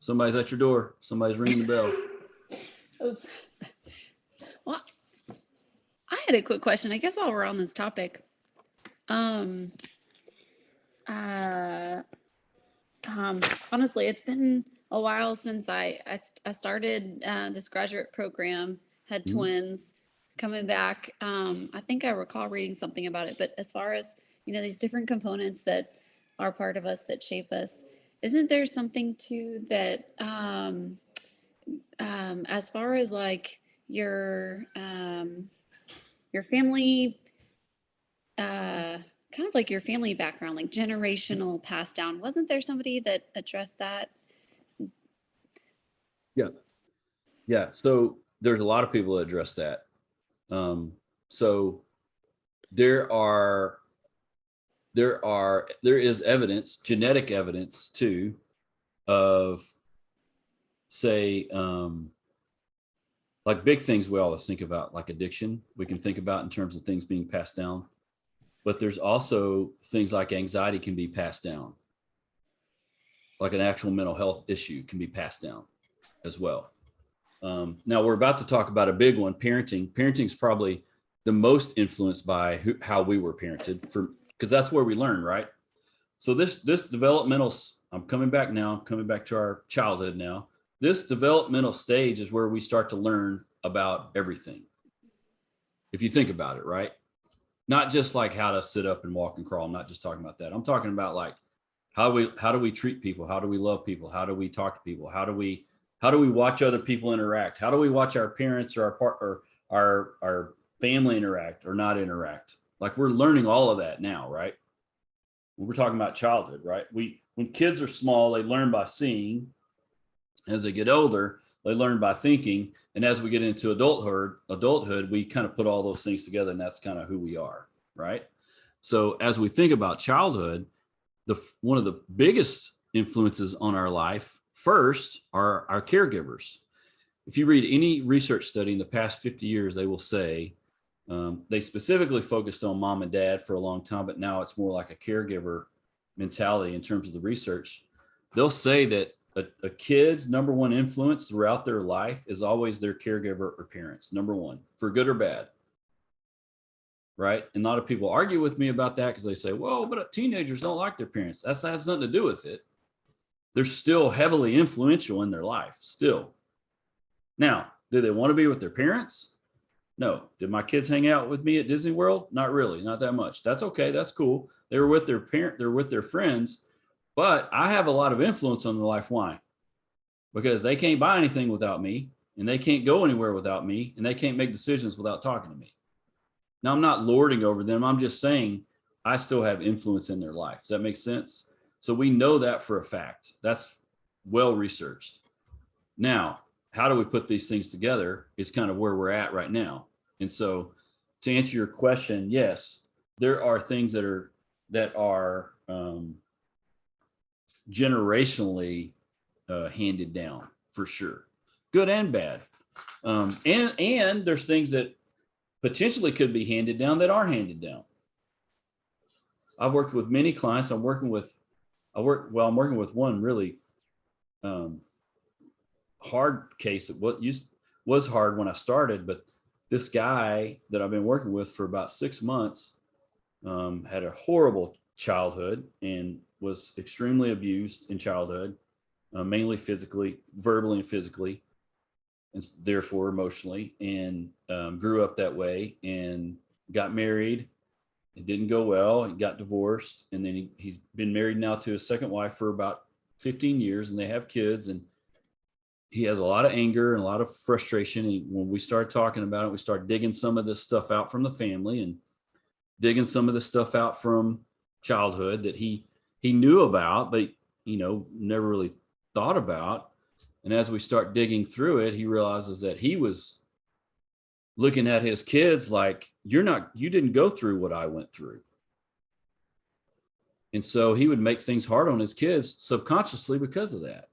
Somebody's at your door. Somebody's ringing the bell. Oops. Well, I had a quick question. I guess while we're on this topic, honestly, it's been a while since I started this graduate program, had twins coming back. I think I recall reading something about it, but as far as, these different components that are part of us that shape us, isn't there something to that, as far as like your family, kind of like your family background, like generational passed down, wasn't there somebody that addressed that? Yeah. So there's a lot of people that address that. So there is evidence, genetic evidence too, of say, like big things we always think about, like addiction, we can think about in terms of things being passed down, but there's also things like anxiety can be passed down. Like an actual mental health issue can be passed down as well. Now we're about to talk about a big one, parenting. Parenting is probably the most influenced by how we were parented, because that's where we learn, right? So this developmental, I'm coming back to our childhood now. This developmental stage is where we start to learn about everything. If you think about it, right? Not just like how to sit up and walk and crawl. I'm not just talking about that. I'm talking about like How do we treat people? How do we love people? How do we talk to people? How do we watch other people interact? How do we watch our parents or our family interact or not interact? Like, we're learning all of that now, right? We're talking about childhood, right? When kids are small, they learn by seeing. As they get older, they learn by thinking. And as we get into adulthood, we kind of put all those things together, and that's kind of who we are, right? So as we think about childhood, one of the biggest influences on our life first are our caregivers. If you read any research study in the past 50 years, they will say they specifically focused on mom and dad for a long time, but now it's more like a caregiver mentality in terms of the research. They'll say that a kid's number one influence throughout their life is always their caregiver or parents, number one, for good or bad. Right? And a lot of people argue with me about that because they say, well, but teenagers don't like their parents. That has nothing to do with it. They're still heavily influential in their life, still. Now, do they want to be with their parents? No. Did my kids hang out with me at Disney World? Not really, not that much. That's okay. That's cool. They were with their they're with their friends, but I have a lot of influence on their life. Why? Because they can't buy anything without me, and they can't go anywhere without me, and they can't make decisions without talking to me. Now, I'm not lording over them. I'm just saying I still have influence in their life. Does that make sense? So we know that for a fact. That's well researched. Now, how do we put these things together is kind of where we're at right now. And so to answer your question, yes, there are things that are generationally handed down for sure, good and bad. And there's things that potentially could be handed down that aren't handed down. I've worked with many clients. I'm working with one really hard case. What was hard when I started, but this guy that I've been working with for about 6 months had a horrible childhood and was extremely abused in childhood, mainly physically, verbally and physically, and therefore emotionally, and grew up that way and got married. It didn't go well. He got divorced, and then he's been married now to his second wife for about 15 years, and they have kids, and he has a lot of anger and a lot of frustration. And when we started talking about it, we started digging some of this stuff out from the family and digging some of the stuff out from childhood that he knew about, but never really thought about. And as we start digging through it, he realizes that he was looking at his kids like, you didn't go through what I went through. And so he would make things hard on his kids subconsciously because of that.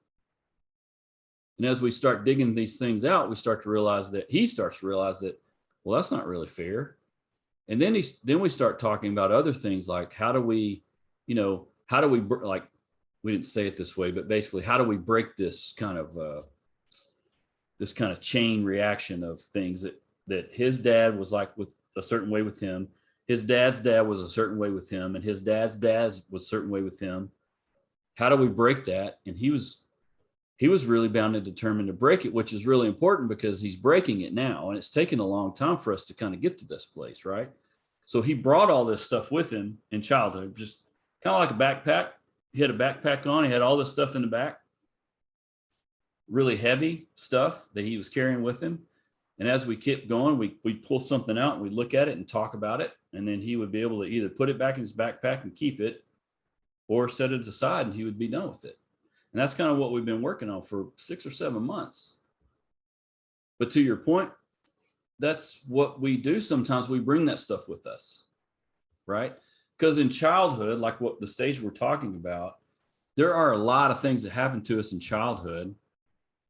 And as we start digging these things out, he starts to realize that, well, that's not really fair. And then we start talking about other things like, how do we, like, we didn't say it this way, but basically, how do we break this kind of chain reaction of things that his dad was like with a certain way with him, his dad's dad was a certain way with him, and his dad's dad was a certain way with him. How do we break that? And he was really bound and determined to break it, which is really important because he's breaking it now. And it's taken a long time for us to kind of get to this place, right? So he brought all this stuff with him in childhood, just kind of like a backpack. He had a backpack on. He had all this stuff in the back, really heavy stuff that he was carrying with him. And as we kept going, we'd pull something out and we'd look at it and talk about it. And then he would be able to either put it back in his backpack and keep it or set it aside, and he would be done with it. And that's kind of what we've been working on for 6 or 7 months. But to your point, that's what we do. Sometimes we bring that stuff with us, right? Because in childhood, like what the stage we're talking about, there are a lot of things that happen to us in childhood,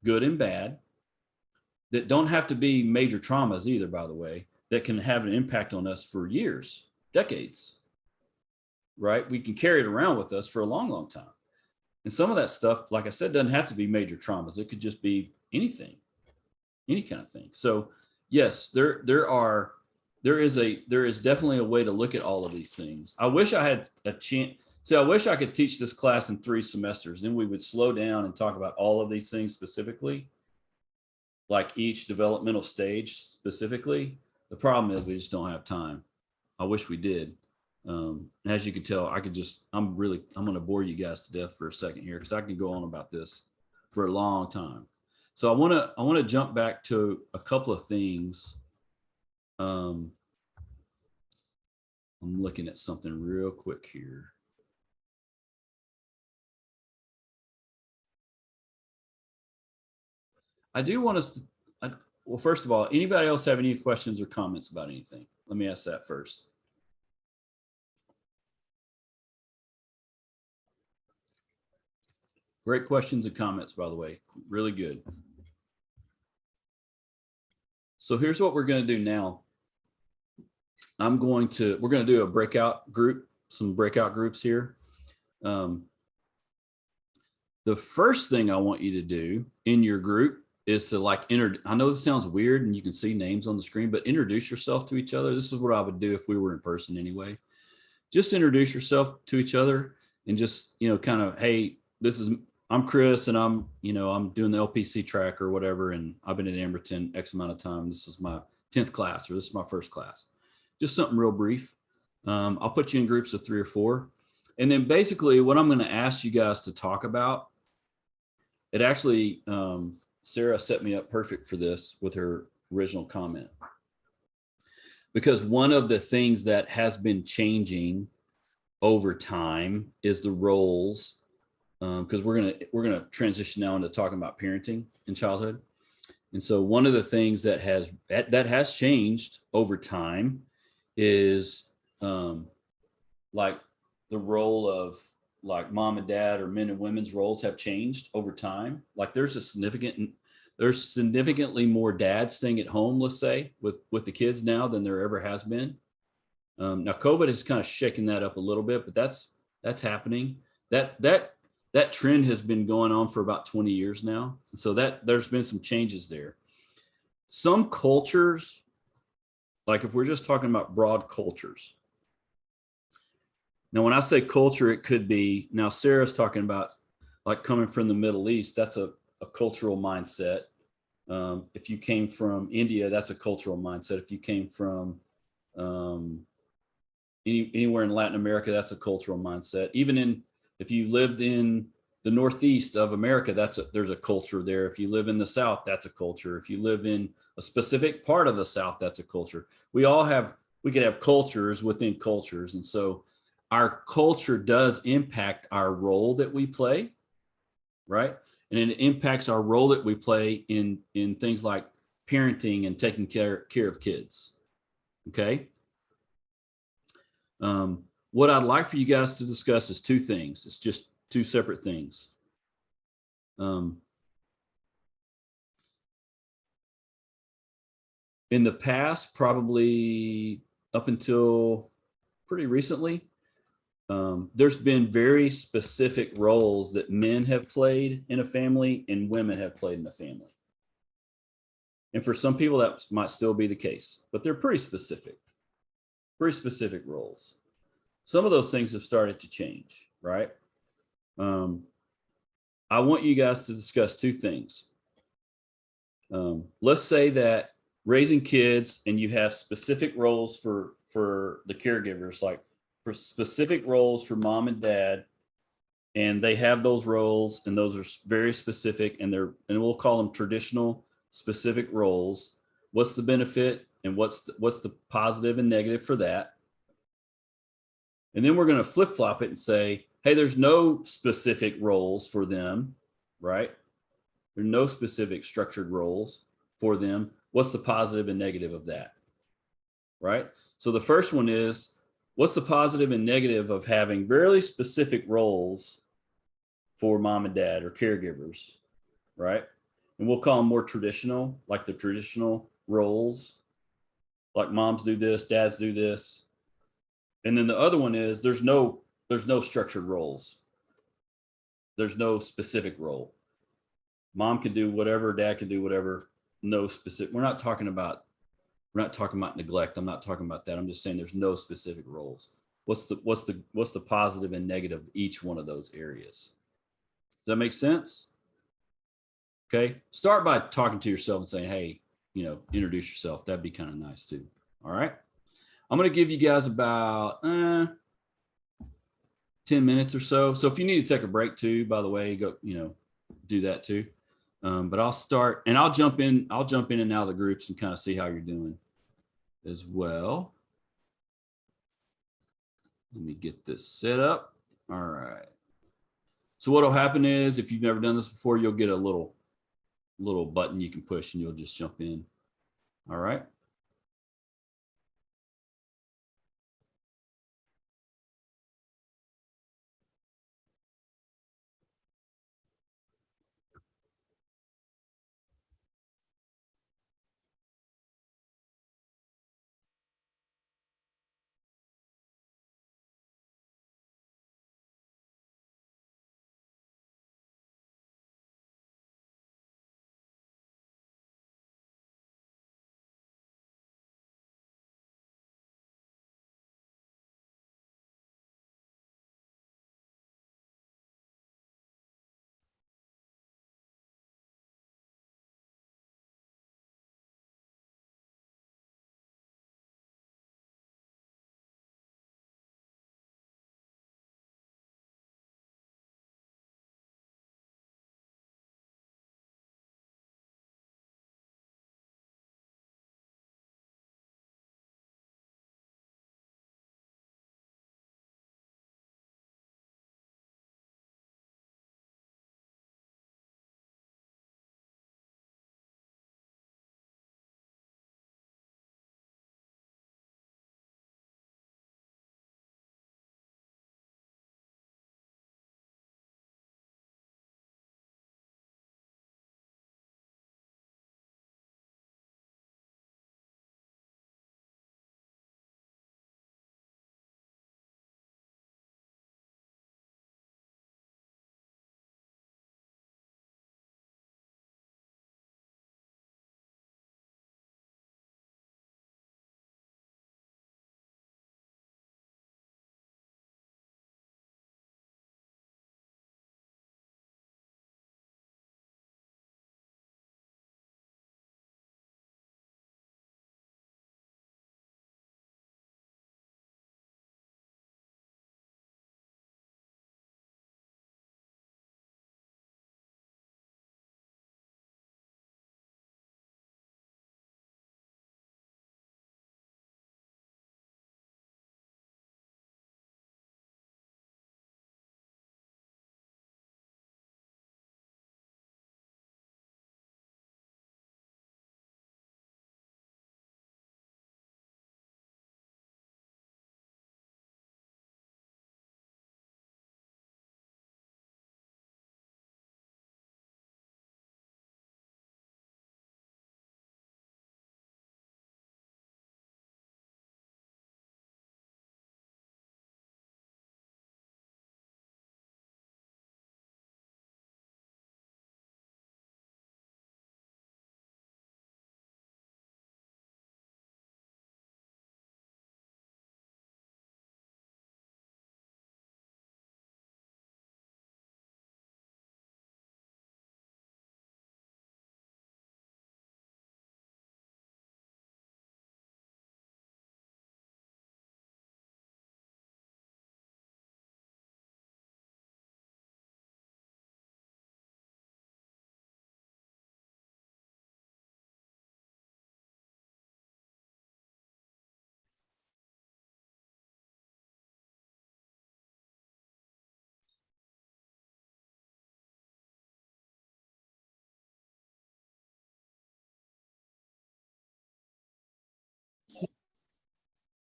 good and bad, that don't have to be major traumas either, by the way, that can have an impact on us for years, decades, right? We can carry it around with us for a long, long time. And some of that stuff, like I said, doesn't have to be major traumas. It could just be anything, any kind of thing. So yes, there is definitely a way to look at all of these things. I wish I had a chance. So I wish I could teach this class in 3 semesters. Then we would slow down and talk about all of these things specifically, like each developmental stage specifically. The problem is we just don't have time. I wish we did. As you can tell, I'm going to bore you guys to death for a second here because I can go on about this for a long time. So I want to jump back to a couple of things. I'm looking at something real quick here. I do want us to, well, first of all, anybody else have any questions or comments about anything? Let me ask that first. Great questions and comments, by the way, really good. So here's what we're going to do now. We're going to do a breakout group, some breakout groups here. The first thing I want you to do in your group is to I know this sounds weird and you can see names on the screen, but introduce yourself to each other. This is what I would do if we were in person anyway. Just introduce yourself to each other and just, kind of, hey, I'm Chris and I'm doing the LPC track or whatever. And I've been at Amberton X amount of time. This is my 10th class, or this is my first class. Just something real brief. I'll put you in groups of 3 or 4. And then basically what I'm going to ask you guys to talk about, it actually, Sarah set me up perfect for this with her original comment. Because one of the things that has been changing over time is the roles, because we're gonna transition now into talking about parenting in childhood. And so one of the things that has changed over time is like the role of like mom and dad, or men and women's roles have changed over time. Like there's significantly more dads staying at home, let's say, with the kids now than there ever has been. Now COVID has kind of shaken that up a little bit, but that's happening. That trend has been going on for about 20 years now. So there's been some changes there. Some cultures, like if we're just talking about broad cultures. Now, when I say culture, it could be, now Sarah's talking about like coming from the Middle East, that's a cultural mindset. If you came from India, that's a cultural mindset. If you came from anywhere in Latin America, that's a cultural mindset. Even if you lived in the Northeast of America, there's a culture there. If you live in the South, that's a culture. If you live in a specific part of the South, that's a culture. We could have cultures within cultures. And so our culture does impact our role that we play, right? And it impacts our role that we play in things like parenting and taking care of kids. Okay. What I'd like for you guys to discuss is 2 things. It's just 2 separate things. In the past, probably up until pretty recently, there's been very specific roles that men have played in a family and women have played in a family. And for some people that might still be the case, but they're pretty specific roles. Some of those things have started to change, right? I want you guys to discuss 2 things. Let's say that raising kids and you have specific roles for the caregivers, like for specific roles for mom and dad, and they have those roles and those are very specific and we'll call them traditional specific roles. What's the benefit and what's the positive and negative for that? And then we're going to flip-flop it and say, hey, there's no specific roles for them, right? There are no specific structured roles for them. What's the positive and negative of that, right? So the first one is, what's the positive and negative of having very specific roles for mom and dad or caregivers, right? And we'll call them more traditional, like the traditional roles, like moms do this, dads do this. And then the other one is there's no structured roles. There's no specific role. Mom can do whatever, dad can do whatever, no specific. We're not talking about neglect. I'm not talking about that. I'm just saying there's no specific roles. What's the positive and negative of each one of those areas? Does that make sense? Okay. Start by talking to yourself and saying, hey, introduce yourself. That'd be kind of nice too. All right. I'm going to give you guys about 10 minutes or so. So if you need to take a break too, by the way, go, do that too. But I'll start and I'll jump in and out of the groups and kind of see how you're doing as well. Let me get this set up. All right. So what'll happen is if you've never done this before, you'll get a little button you can push and you'll just jump in. All right.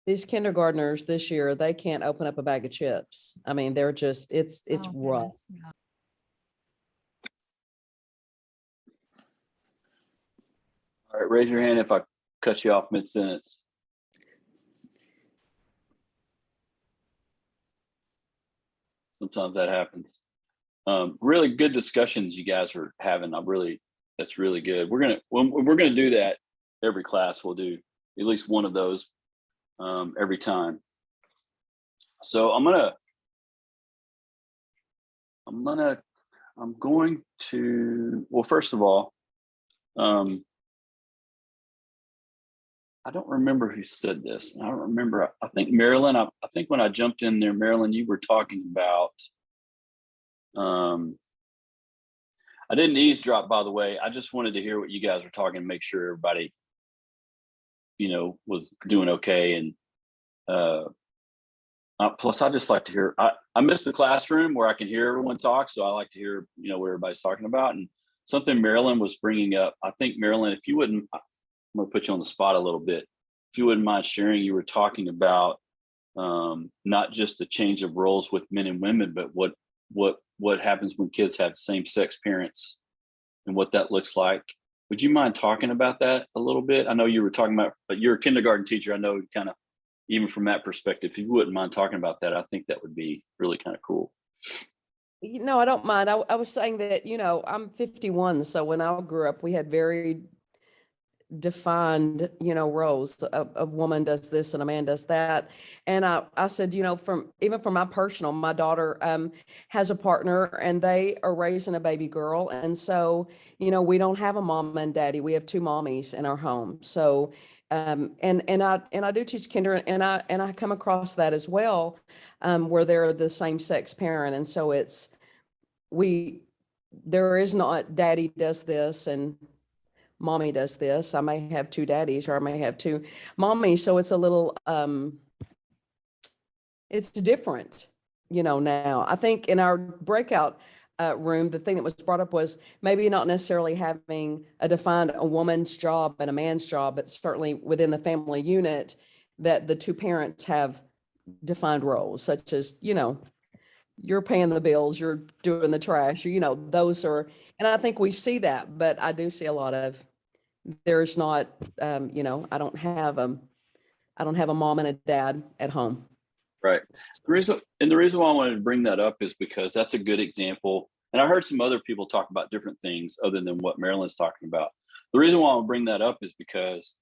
These kindergartners this year, they can't open up a bag of chips. I mean, they're just, it's Oh, rough. goodness, yeah. All right. Raise your hand if I cut you off mid-sentence. Sometimes that happens. Really good discussions you guys are having. That's really good. We're gonna do that every class. We'll do at least one of those every time. So I'm going to, well, first of all, I don't remember who said this. I don't remember. I think Marilyn, I think when I jumped in there, Marilyn, you were talking about, I didn't eavesdrop, by the way. I just wanted to hear what you guys were talking, make sure everybody, was doing okay. And plus, I just like to hear, I miss the classroom where I can hear everyone talk. So I like to hear, what everybody's talking about. And something Marilyn was bringing up, I think, Marilyn, if you wouldn't, I'm going to put you on the spot a little bit. If you wouldn't mind sharing, you were talking about not just the change of roles with men and women, but what happens when kids have same-sex parents and what that looks like. Would you mind talking about that a little bit? I know you were talking about, but you're a kindergarten teacher. I know kind of, even from that perspective, if you wouldn't mind talking about that, I think that would be really kind of cool. No, I don't mind. I was saying that, I'm 51. So when I grew up, we had very defined, roles. A woman does this and a man does that. And I said, from my personal, my daughter has a partner and they are raising a baby girl. And so, we don't have a mom and daddy. We have two mommies in our home. So and I do teach kinder, and I come across that as well, where they're the same sex parent. And so there is not daddy does this and mommy does this. I may have two daddies or I may have two mommies. So it's a little, it's different, now. I think in our breakout room, the thing that was brought up was maybe not necessarily having a woman's job and a man's job, but certainly within the family unit that the two parents have defined roles, such as, you're paying the bills, you're doing the trash, those are, and I think we see that, but I do see a lot of, there's not, I don't have a mom and a dad at home. Right. The reason why I wanted to bring that up is because that's a good example. And I heard some other people talk about different things other than what Marilyn's talking about. The reason why I bring that up is because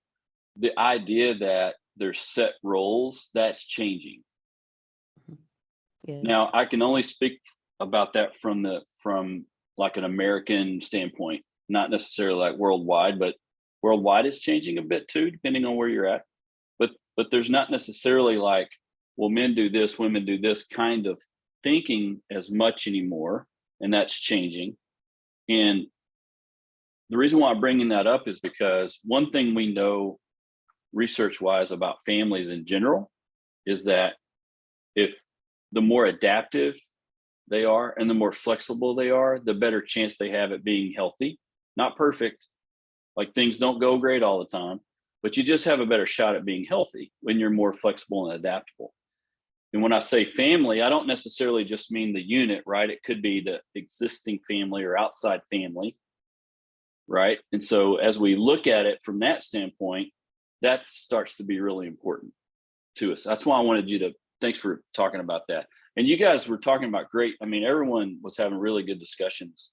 the idea that there's set roles, that's changing. Yes. Now, I can only speak about that from like an American standpoint, not necessarily like worldwide, but worldwide is changing a bit too, depending on where you're at. But there's not necessarily like, well, men do this, women do this kind of thinking as much anymore. And that's changing. And the reason why I'm bringing that up is because one thing we know research wise about families in general is that if the more adaptive they are and the more flexible they are, the better chance they have at being healthy. Not perfect, like things don't go great all the time, but you just have a better shot at being healthy when you're more flexible and adaptable. And when I say family, I don't necessarily just mean the unit, right? It could be the existing family or outside family, right? And so as we look at it from that standpoint, that starts to be really important to us. That's why I wanted you to, thanks for talking about that. And you guys were talking about great, everyone was having really good discussions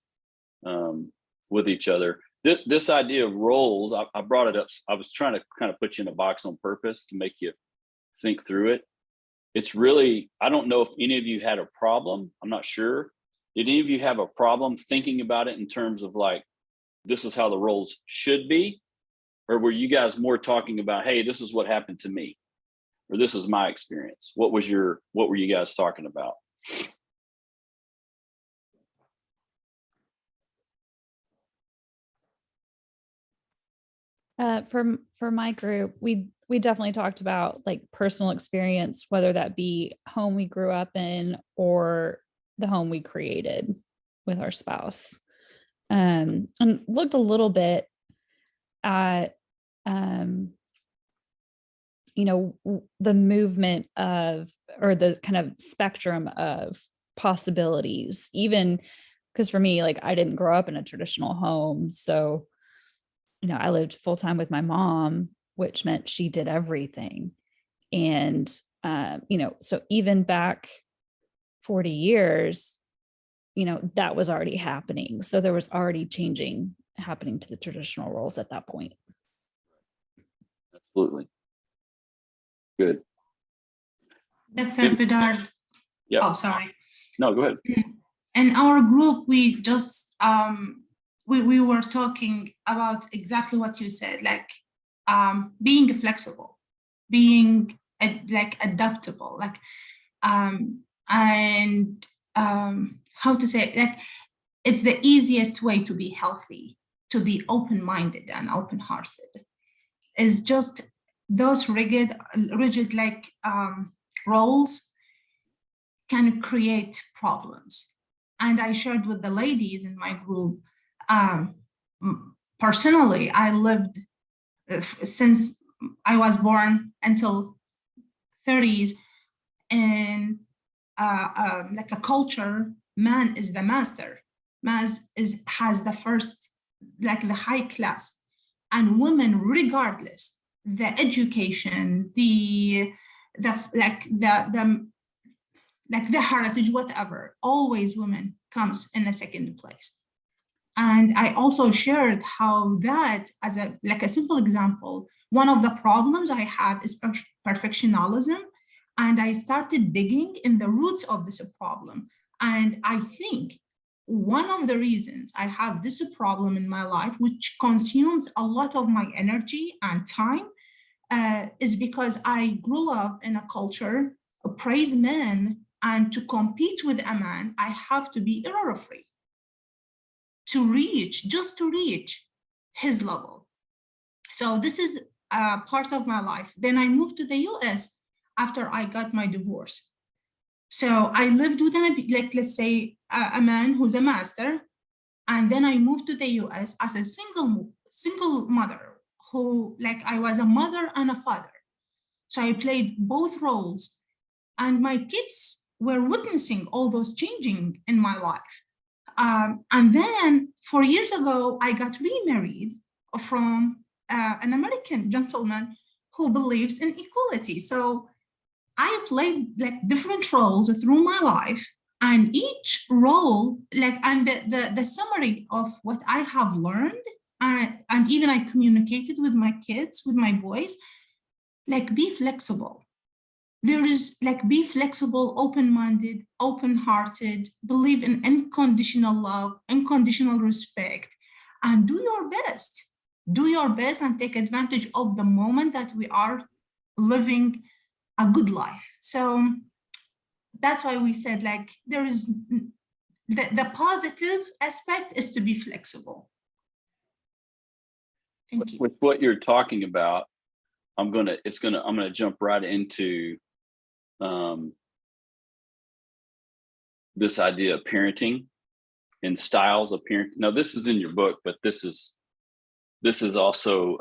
with each other. This idea of roles, I brought it up. I was trying to kind of put you in a box on purpose to make you think through it. It's really, I don't know if any of you had a problem. I'm not sure. Did any of you have a problem thinking about it in terms of like, this is how the roles should be? Or were you guys more talking about, hey, this is what happened to me, or this is my experience? What were you guys talking about? For my group, we definitely talked about like personal experience, whether that be home we grew up in or the home we created with our spouse, and looked a little bit at the movement of, or the kind of spectrum of possibilities, even because for me, like, I didn't grow up in a traditional home, so I lived full time with my mom, which meant she did everything. And, so even back 40 years, that was already happening. So there was already happening to the traditional roles at that point. Absolutely. Good. Dr. Bedard. Yeah. Oh, sorry. No, go ahead. In our group, we just, we were talking about exactly what you said, like being flexible, being like adaptable, like and how to say it? Like it's the easiest way to be healthy, to be open-minded and open-hearted, is just those rigid like roles can create problems. And I shared with the ladies in my group, personally, I lived since I was born until 30s in like a culture, man is the master. Man has the first, like the high class, and women, regardless the education, the heritage, whatever, always women comes in a second place. And I also shared how that, as a simple example, one of the problems I have is perfectionism. And I started digging in the roots of this problem. And I think one of the reasons I have this problem in my life, which consumes a lot of my energy and time, is because I grew up in a culture of praise men, and to compete with a man, I have to be error-free just to reach his level. So this is part of my life. Then I moved to the US after I got my divorce. So I lived with let's say a man who's a master. And then I moved to the US as a single mother who, I was a mother and a father. So I played both roles, and my kids were witnessing all those changing in my life. And then 4 years ago, I got remarried from an American gentleman who believes in equality. So I played different roles through my life, and each role, and the summary of what I have learned, and even I communicated with my kids, with my boys, be flexible. There is be flexible, open-minded, open-hearted, believe in unconditional love, unconditional respect, and do your best. Do your best and take advantage of the moment that we are living a good life. So that's why we said there is the positive aspect is to be flexible. Thank you. With what you're talking about, I'm gonna jump right into this idea of parenting and styles of parenting. Now, this is in your book, but this is also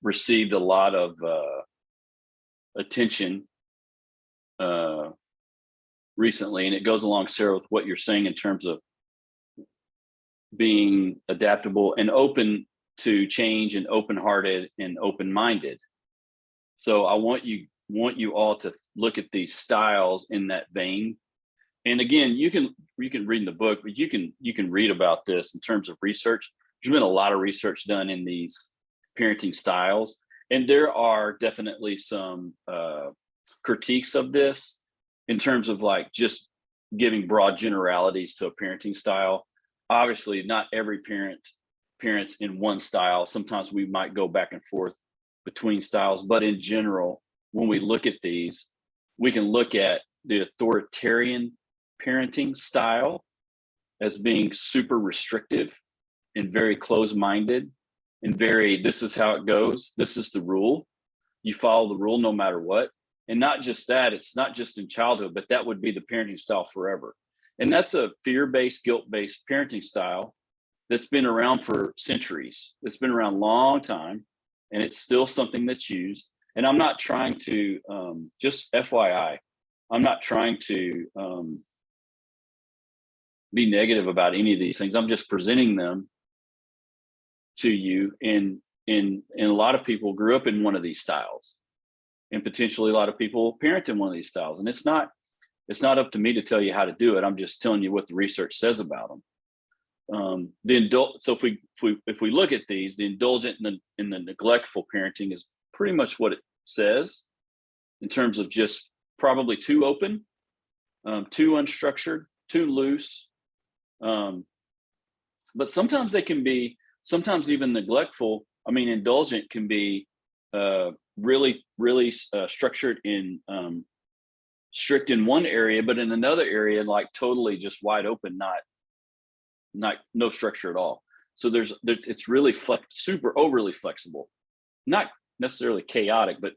received a lot of attention recently, and it goes along, Sarah, with what you're saying in terms of being adaptable and open to change, and open-hearted and open-minded. So I want you all to look at these styles in that vein. And again, you can read in the book, but you can read about this in terms of research. There's been a lot of research done in these parenting styles, and there are definitely some critiques of this in terms of just giving broad generalities to a parenting style. Obviously, not every parents in one style. Sometimes we might go back and forth between styles, but in general, when we look at these, we can look at the authoritarian parenting style as being super restrictive and very close-minded and very, this is how it goes, this is the rule, you follow the rule no matter what. And not just that, it's not just in childhood, but that would be the parenting style forever. And that's a fear-based, guilt-based parenting style that's been around for centuries. It's been around a long time, and it's still something that's used. And I'm not trying to, just FYI, I'm not trying to be negative about any of these things. I'm just presenting them to you. And a lot of people grew up in one of these styles, and potentially a lot of people parent in one of these styles. And it's not up to me to tell you how to do it. I'm just telling you what the research says about them. So if we look at these, the indulgent and the neglectful parenting is pretty much what it says, in terms of just probably too open, too unstructured, too loose. But sometimes they can be, sometimes even neglectful. Indulgent can be really structured in strict in one area, but in another area, like totally just wide open, not no structure at all. So it's really super overly flexible, not necessarily chaotic, but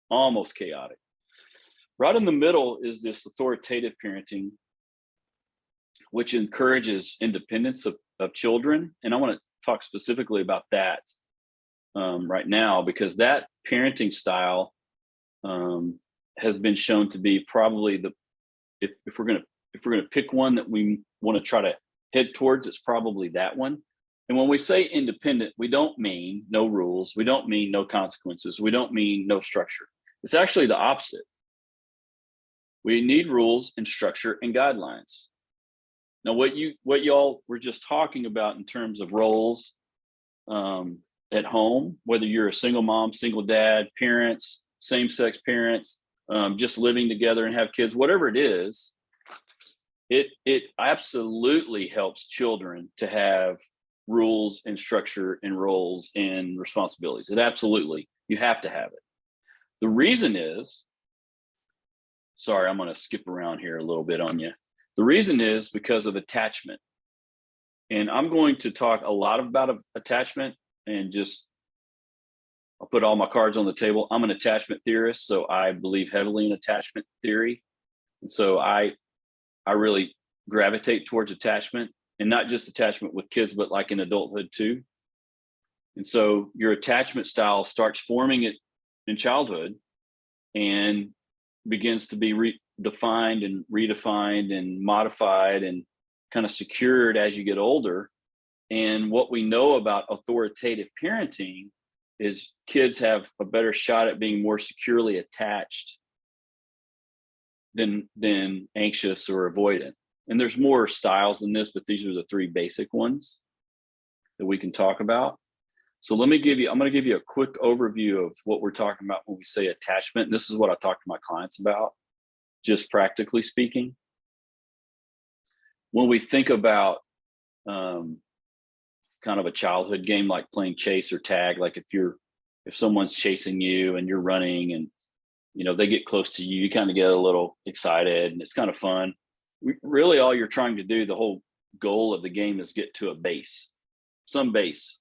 almost chaotic. Right in the middle is this authoritative parenting, which encourages independence of children. And I want to talk specifically about that right now, because that parenting style has been shown to be probably if we're gonna pick one that we want to try to head towards, it's probably that one. And when we say independent, we don't mean no rules, we don't mean no consequences, we don't mean no structure. It's actually the opposite. We need rules and structure and guidelines. Now, what y'all were just talking about in terms of roles at home, whether you're a single mom, single dad, parents, same-sex parents, just living together and have kids, whatever it is, it absolutely helps children to have rules and structure and roles and responsibilities. It absolutely, you have to have it. The reason is, sorry, I'm going to skip around here a little bit on you. The reason is because of attachment. And I'm going to talk a lot about attachment, and just, I'll put all my cards on the table. I'm an attachment theorist, so I believe heavily in attachment theory. And so I really gravitate towards attachment, and not just attachment with kids, but like in adulthood too. And so your attachment style starts forming it in childhood and begins to be defined and redefined and modified and kind of secured as you get older. And what we know about authoritative parenting is kids have a better shot at being more securely attached than anxious or avoidant. And there's more styles than this, but these are the three basic ones that we can talk about. So I'm going to give you a quick overview of what we're talking about when we say attachment. And this is what I talk to my clients about, just practically speaking. When we think about kind of a childhood game, like playing chase or tag, like if someone's chasing you and you're running and they get close to you, you kind of get a little excited and it's kind of fun. Really, all you're trying to do, the whole goal of the game, is get to a base, some base.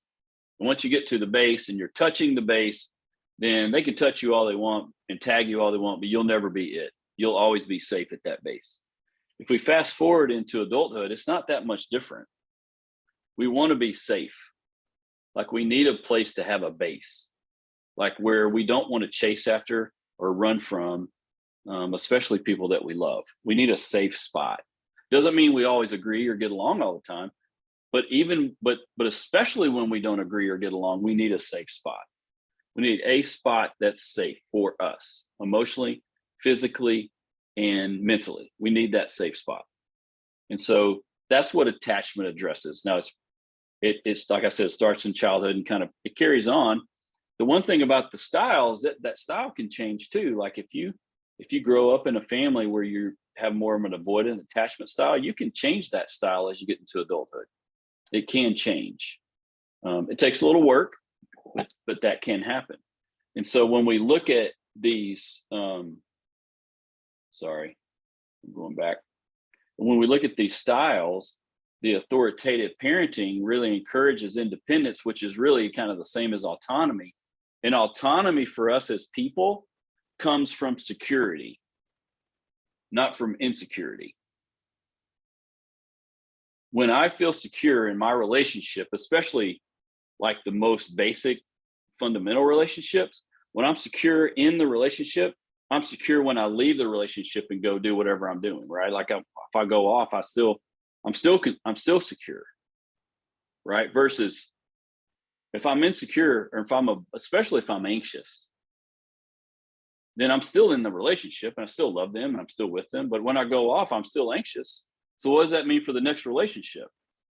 And once you get to the base and you're touching the base, then they can touch you all they want and tag you all they want, but you'll never be it. You'll always be safe at that base. If we fast forward into adulthood, it's not that much different. We want to be safe. Like, we need a place to have a base, like where we don't want to chase after or run from, especially people that we love. We need a safe spot. Doesn't mean we always agree or get along all the time, but especially when we don't agree or get along, we need a safe spot. We need a spot that's safe for us, emotionally, physically, and mentally. We need that safe spot. And so that's what attachment addresses. Now, it's like I said, it starts in childhood and kind of it carries on. The one thing about the style is that style can change too. Like if you grow up in a family where you have more of an avoidant attachment style, you can change that style as you get into adulthood. It can change. It takes a little work, but that can happen. And so when we look at these, sorry, I'm going back. When we look at these styles, the authoritative parenting really encourages independence, which is really kind of the same as autonomy. And autonomy for us as people comes from security, not from insecurity. When I feel secure in my relationship, especially like the most basic fundamental relationships, when I'm secure in the relationship, I'm secure when I leave the relationship and go do whatever I'm doing, right? Like if I go off, I'm still secure, right? Versus if I'm insecure, or especially if I'm anxious, then I'm still in the relationship and I still love them and I'm still with them. But when I go off, I'm still anxious. So what does that mean for the next relationship?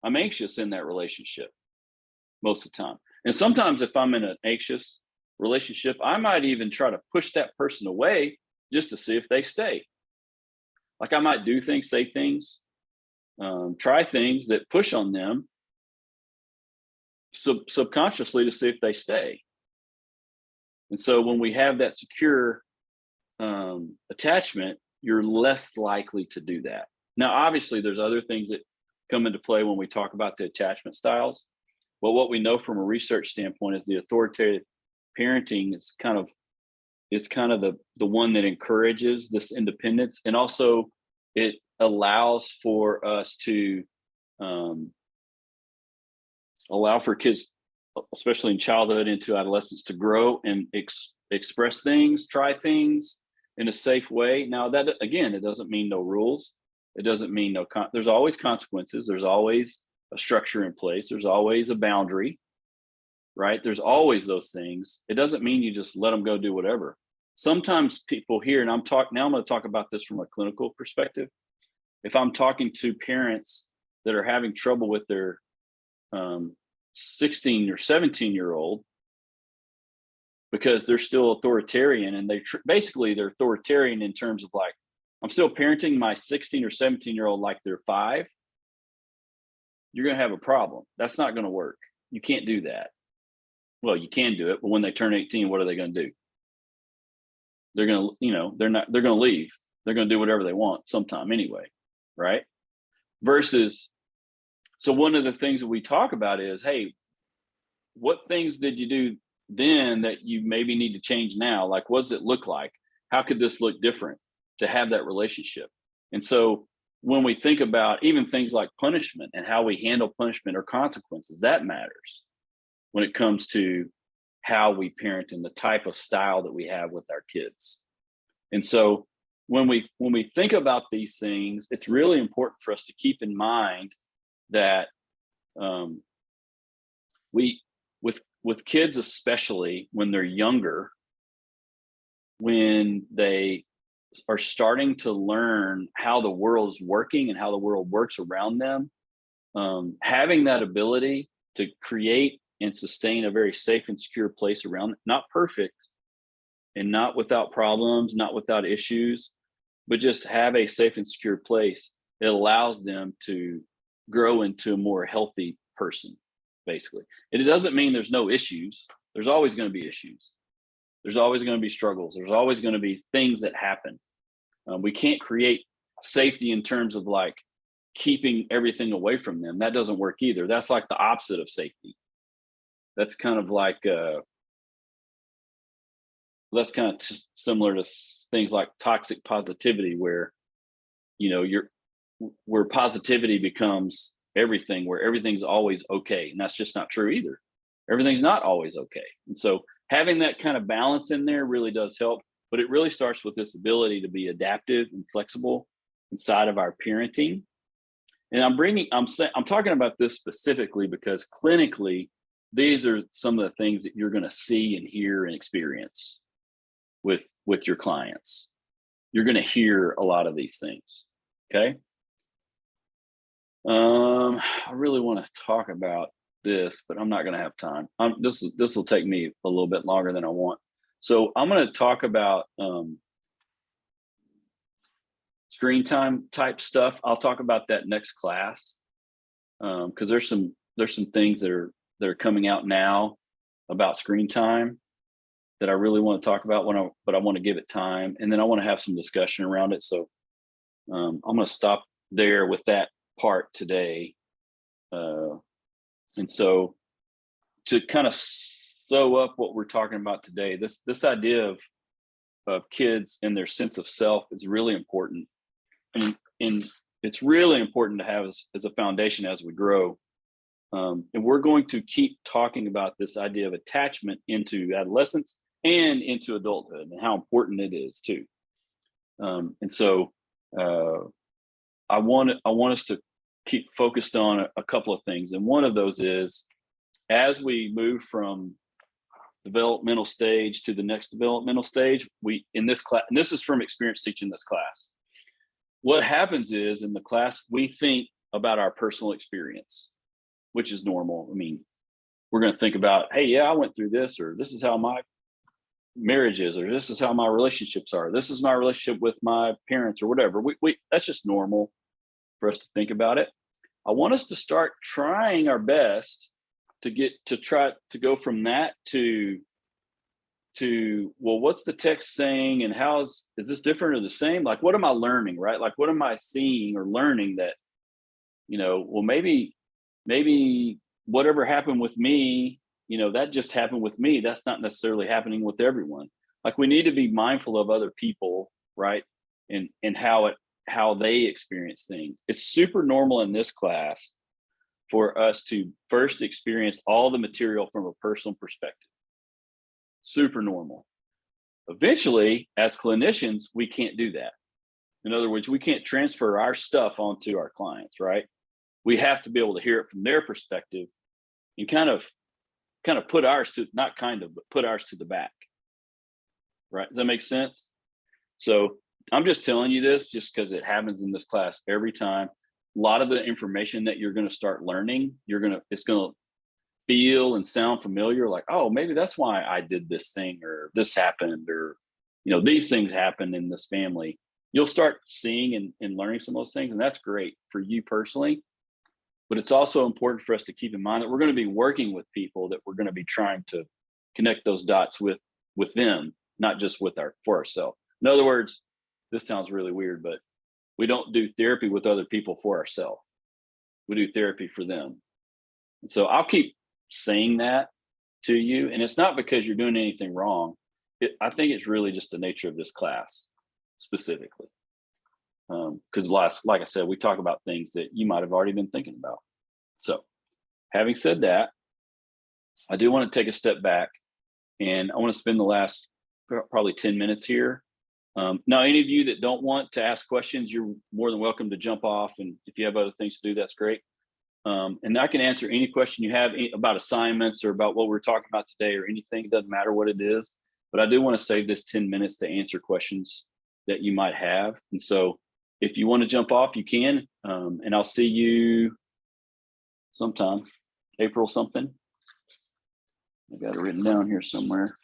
I'm anxious in that relationship most of the time. And sometimes if I'm in an anxious relationship, I might even try to push that person away just to see if they stay. Like I might do things, say things, try things that push on them subconsciously to see if they stay. And so when we have that secure attachment, you're less likely to do that. Now, obviously, there's other things that come into play when we talk about the attachment styles. But what we know from a research standpoint is the authoritative parenting is kind of the one that encourages this independence, and also it allows for us to allow for kids, especially in childhood into adolescence, to grow and express things, try things in a safe way. Now, that again, it doesn't mean no rules. It doesn't mean there's always consequences. There's always a structure in place. There's always a boundary, right? There's always those things. It doesn't mean you just let them go do whatever. Sometimes people hear, and I'm going to talk about this from a clinical perspective. If I'm talking to parents that are having trouble with their 16 or 17-year-old because they're still authoritarian, and basically they're authoritarian in terms of like, I'm still parenting my 16 or 17-year-old like they're 5, you're going to have a problem. That's not going to work. You can't do that. Well, you can do it, but when they turn 18, what are they going to do? They're going to, they're going to leave. They're going to do whatever they want sometime anyway, right? Versus, so one of the things that we talk about is, hey, what things did you do then that you maybe need to change now? Like, what does it look like? How could this look different to have that relationship? And so when we think about even things like punishment and how we handle punishment or consequences, that matters when it comes to how we parent and the type of style that we have with our kids. And so when we think about these things, it's really important for us to keep in mind that with kids, especially when they're younger, when they are starting to learn how the world is working and how the world works around them, having that ability to create and sustain a very safe and secure place around them, not perfect and not without problems, not without issues, but just have a safe and secure place. It allows them to grow into a more healthy person, basically. And it doesn't mean there's no issues. There's always going to be issues. There's always going to be struggles. There's always going to be things that happen. We can't create safety in terms of like keeping everything away from them. That doesn't work either. That's like the opposite of safety. That's kind of like, similar to things like toxic positivity, where, where positivity becomes everything, where everything's always okay. And that's just not true either. Everything's not always okay. And so having that kind of balance in there really does help, but it really starts with this ability to be adaptive and flexible inside of our parenting. And I'm talking about this specifically because clinically, these are some of the things that you're going to see and hear and experience with your clients. You're going to hear a lot of these things. Okay. I really want to talk about this, but I'm not going to have time. This will take me a little bit longer than I want. So I'm going to talk about screen time type stuff. I'll talk about that next class because there's some things that are coming out now about screen time that I really want to talk about but I want to give it time, and then I want to have some discussion around it. So I'm going to stop there with that part today. And so to kind of sew up what we're talking about today, this idea of kids and their sense of self is really important. And it's really important to have as a foundation as we grow. And we're going to keep talking about this idea of attachment into adolescence and into adulthood and how important it is too. And so I want us to keep focused on a couple of things. And one of those is, as we move from developmental stage to the next developmental stage, in this class, and this is from experience teaching this class, what happens is in the class, we think about our personal experience, which is normal. I mean, we're going to think about, hey, yeah, I went through this, or this is how my marriage is, or this is how my relationships are. This is my relationship with my parents, or whatever. That's just normal for us to think about it. I want us to start trying our best to try to go from that to to, well, what's the text saying and is this different or the same? Like, what am I learning, right? Like, what am I seeing or learning that, well, maybe whatever happened with me, that just happened with me. That's not necessarily happening with everyone. Like, we need to be mindful of other people, right? And how they experience things. It's super normal in this class for us to first experience all the material from a personal perspective. Super normal. Eventually, as clinicians, we can't do that. In other words, we can't transfer our stuff onto our clients, right? We have to be able to hear it from their perspective and kind of put ours to, not kind of, but put ours to the back. Right? Does that make sense? So I'm just telling you this just because it happens in this class every time. A lot of the information that you're going to start learning, it's going to feel and sound familiar, like, oh, maybe that's why I did this thing, or this happened, or these things happened in this family. You'll start seeing and learning some of those things, and that's great for you personally. But it's also important for us to keep in mind that we're going to be working with people that we're going to be trying to connect those dots with them, not just for ourselves. In other words, this sounds really weird, but we don't do therapy with other people for ourselves. We do therapy for them. And so I'll keep saying that to you. And it's not because you're doing anything wrong. I think it's really just the nature of this class specifically. Because like I said, we talk about things that you might have already been thinking about. So having said that, I do want to take a step back, and I want to spend the last probably 10 minutes here. Now, any of you that don't want to ask questions, you're more than welcome to jump off. And if you have other things to do, that's great. And I can answer any question you have about assignments or about what we're talking about today or anything. It doesn't matter what it is, but I do want to save this 10 minutes to answer questions that you might have. And so if you want to jump off, you can, and I'll see you sometime, April something. I got it written down here somewhere.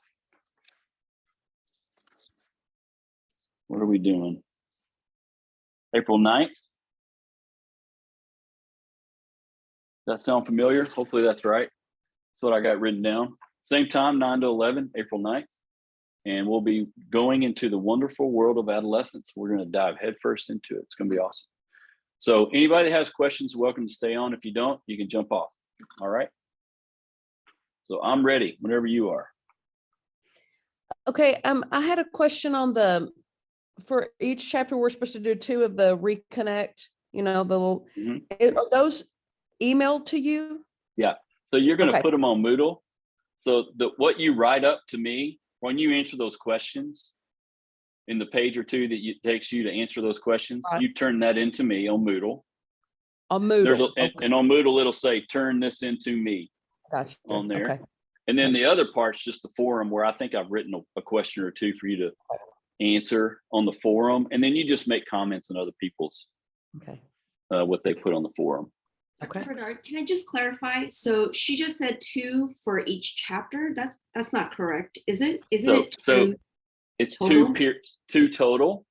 What are we doing? April 9th? That sound familiar? Hopefully that's right. That's what I got written down. Same time, 9 to 11, April 9th. And we'll be going into the wonderful world of adolescence. We're going to dive headfirst into it. It's going to be awesome. So anybody that has questions, welcome to stay on. If you don't, you can jump off. All right. So I'm ready whenever you are. Okay. I had a question on for each chapter, we're supposed to do 2 of the reconnect, the little, are those emailed to you? Yeah. So you're going to put them on Moodle. So what you write up to me, when you answer those questions in the page or 2 that takes you to answer those questions, you turn that into me on Moodle. On Moodle. And on Moodle, it'll say, turn this into me. Gotcha. On there. Okay. And then the other part's just the forum, where I think I've written a question or 2 for you to answer on the forum. And then you just make comments on other people's, what they put on the forum. Okay. Bernard, can I just clarify? So she just said 2 for each chapter. That's not correct, is it? Isn't it 2? So it's total? 2 total.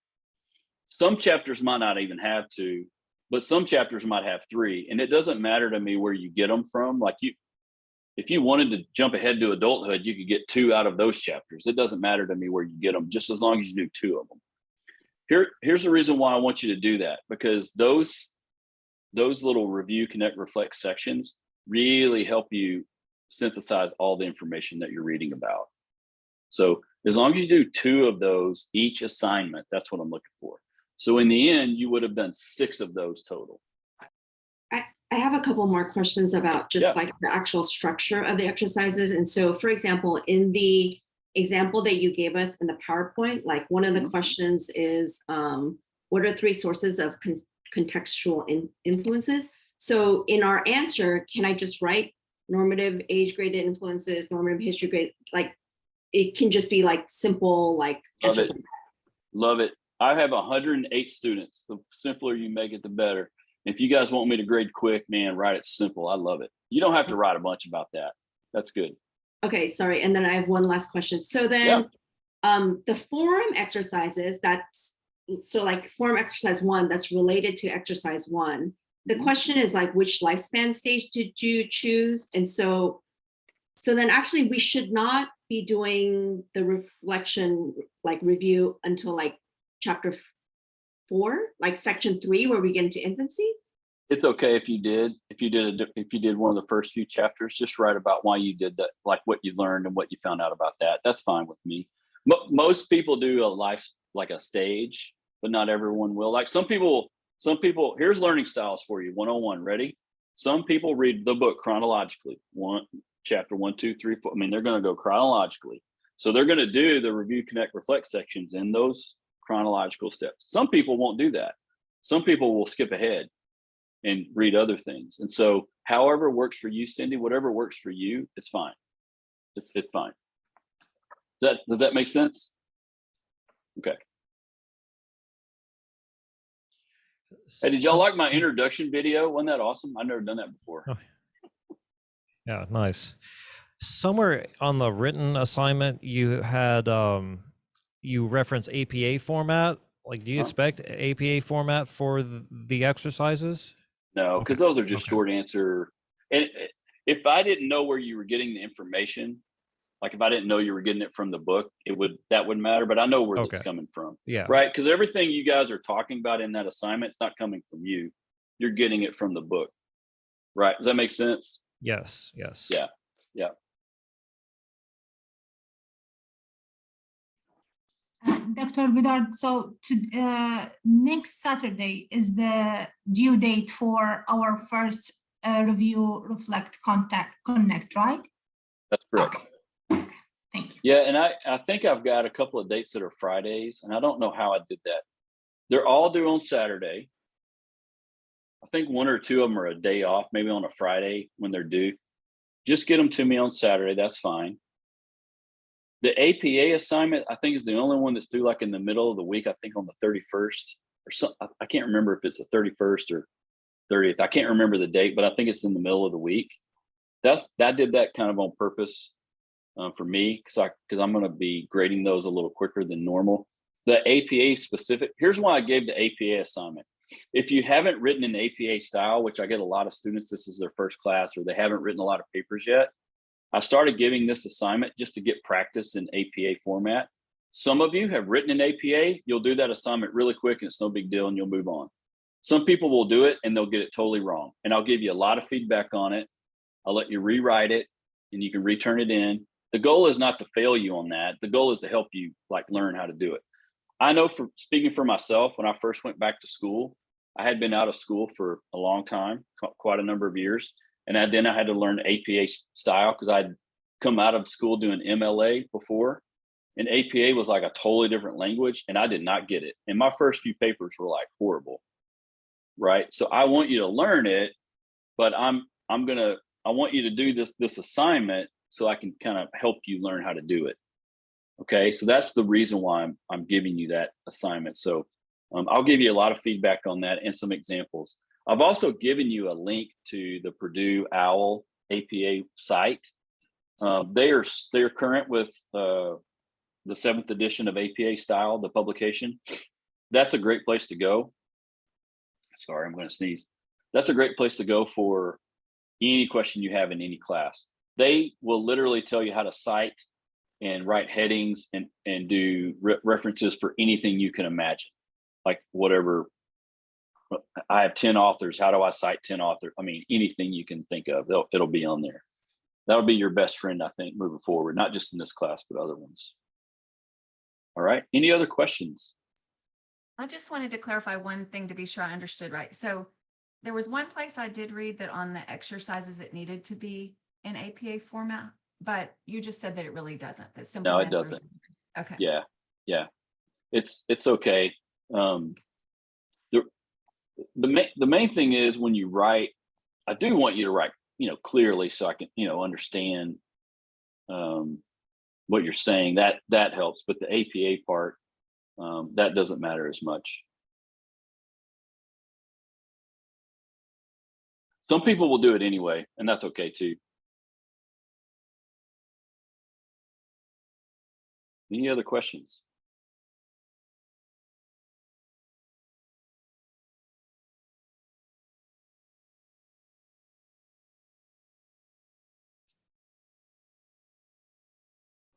Some chapters might not even have 2, but some chapters might have 3. And it doesn't matter to me where you get them from. Like if you wanted to jump ahead to adulthood, you could get 2 out of those chapters. It doesn't matter to me where you get them, just as long as you do 2 of them. Here's the reason why I want you to do that, because those little review, connect, reflect sections really help you synthesize all the information that you're reading about. So as long as you do 2 of those each assignment, that's what I'm looking for. So in the end, you would have done 6 of those total. I have a couple more questions about just like the actual structure of the exercises. And so, for example, in the example that you gave us in the PowerPoint, like one of the questions is, what are 3 sources of contextual influences? So in our answer, can I just write normative age-graded influences, normative history grade? Like it can just be like simple, like Love it. I have 108 students. The simpler you make it, the better. If you guys want me to grade quick, man, write it simple. I love it. You don't have to write a bunch about that. That's good. Okay, sorry. And then I have one last question. So then the forum exercises, so like forum exercise 1, that's related to exercise 1. The question is like, which lifespan stage did you choose? And so So then actually we should not be doing the reflection, like review until like chapter 4, like section 3, where we get into infancy. It's okay if you did, if you did one of the first few chapters, just write about why you did that, like what you learned and what you found out about that. That's fine with me. Most people do a life, like a stage, but not everyone will. Like some people, here's learning styles for you. 101, ready? Some people read the book chronologically. Chapter 1, 2, 3, 4. I mean, they're going to go chronologically. So they're going to do the review, connect, reflect sections in those chronological steps. Some people won't do that. Some people will skip ahead and read other things. And so however works for you, Cindy, whatever works for you, it's fine. It's fine. Does that make sense? Okay. Hey, did y'all like my introduction video? Wasn't that awesome? I've never done that before. Oh, yeah, nice. Somewhere on the written assignment, you had you reference APA format. Like, do you expect APA format for the exercises? No, because those are just Okay. short answer. And if I didn't know where you were getting the information, like if I didn't know you were getting it from the book, that wouldn't matter. But I know where Okay. that's coming from. Yeah. Right. Because everything you guys are talking about in that assignment, it's not coming from you. You're getting it from the book. Right. Does that make sense? Yes. Yes. Yeah. Yeah. Dr. Bedard, so next Saturday is the due date for our first review, reflect, connect, right? That's correct. Okay. Thank you. Yeah, and I think I've got a couple of dates that are Fridays, and I don't know how I did that. They're all due on Saturday. I think one or two of them are a day off, maybe on a Friday when they're due. Just get them to me on Saturday. That's fine. The APA assignment, I think, is the only one that's due like in the middle of the week. I think on the 31st or something. I can't remember if it's the 31st or 30th. I can't remember the date, but I think it's in the middle of the week. I did that kind of on purpose for me because I'm going to be grading those a little quicker than normal. The APA specific, here's why I gave the APA assignment. If you haven't written an APA style, which I get a lot of students, this is their first class, or they haven't written a lot of papers yet, I started giving this assignment just to get practice in APA format. Some of you have written an APA, you'll do that assignment really quick and it's no big deal and you'll move on. Some people will do it and they'll get it totally wrong. And I'll give you a lot of feedback on it. I'll let you rewrite it and you can return it in. The goal is not to fail you on that. The goal is to help you like learn how to do it. I know from speaking for myself, when I first went back to school, I had been out of school for a long time, quite a number of years. And then I had to learn APA style because I'd come out of school doing MLA before. And APA was like a totally different language and I did not get it. And my first few papers were like horrible, right? So I want you to learn it, but I want you to do this assignment so I can kind of help you learn how to do it. Okay, so that's the reason why I'm giving you that assignment. So I'll give you a lot of feedback on that and some examples. I've also given you a link to the Purdue OWL APA site. They are current with the 7th edition of APA style, the publication. That's a great place to go. Sorry, I'm going to sneeze. That's a great place to go for any question you have in any class. They will literally tell you how to cite and write headings and do references for anything you can imagine. Like whatever, I have 10 authors. How do I cite 10 authors? I mean, anything you can think of, it'll be on there. That'll be your best friend, I think, moving forward, not just in this class, but other ones. All right. Any other questions? I just wanted to clarify one thing to be sure I understood right. So there was one place I did read that on the exercises, it needed to be in APA format, but you just said that it really doesn't. That simple No, it answers. doesn't. Okay. Yeah. It's okay. The main thing is when you write, I do want you to write, clearly so I can, understand what you're saying. That helps, but the APA part, that doesn't matter as much. Some people will do it anyway, and that's okay too. Any other questions?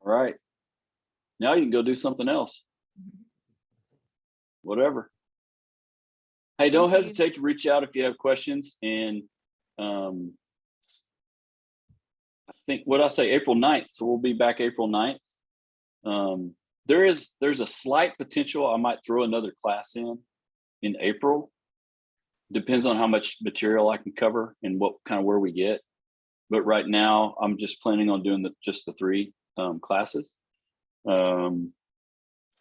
All right. Now you can go do something else. Whatever. Hey, don't Thank you. hesitate to reach out if you have questions. And I think what I say, April 9th. So we'll be back April 9th. There's a slight potential I might throw another class in April. Depends on how much material I can cover and what kind of where we get. But right now I'm just planning on doing just the 3 classes.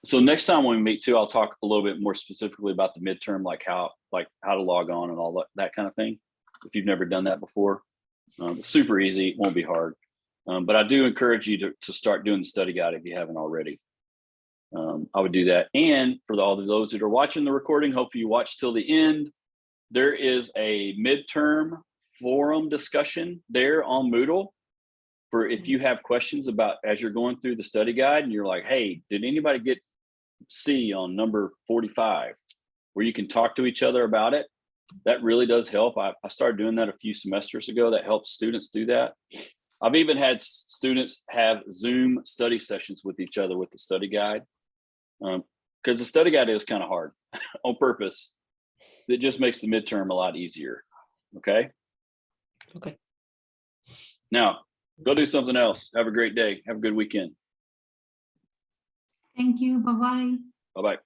So next time when we meet too, I'll talk a little bit more specifically about the midterm, like how to log on and all that kind of thing. If you've never done that before, it's super easy. It won't be hard. But I do encourage you to start doing the study guide if you haven't already. I would do that. And for all of those that are watching the recording, hopefully you watch till the end. There is a midterm forum discussion there on Moodle for if you have questions about as you're going through the study guide and you're like, hey, did anybody get C on number 45, where you can talk to each other about it. That really does help. I started doing that a few semesters ago. That helps students do that. I've even had students have Zoom study sessions with each other with the study guide, because the study guide is kind of hard on purpose. It just makes the midterm a lot easier. Okay. Okay. Now go do something else. Have a great day. Have a good weekend. Thank you. Bye-bye. Bye-bye.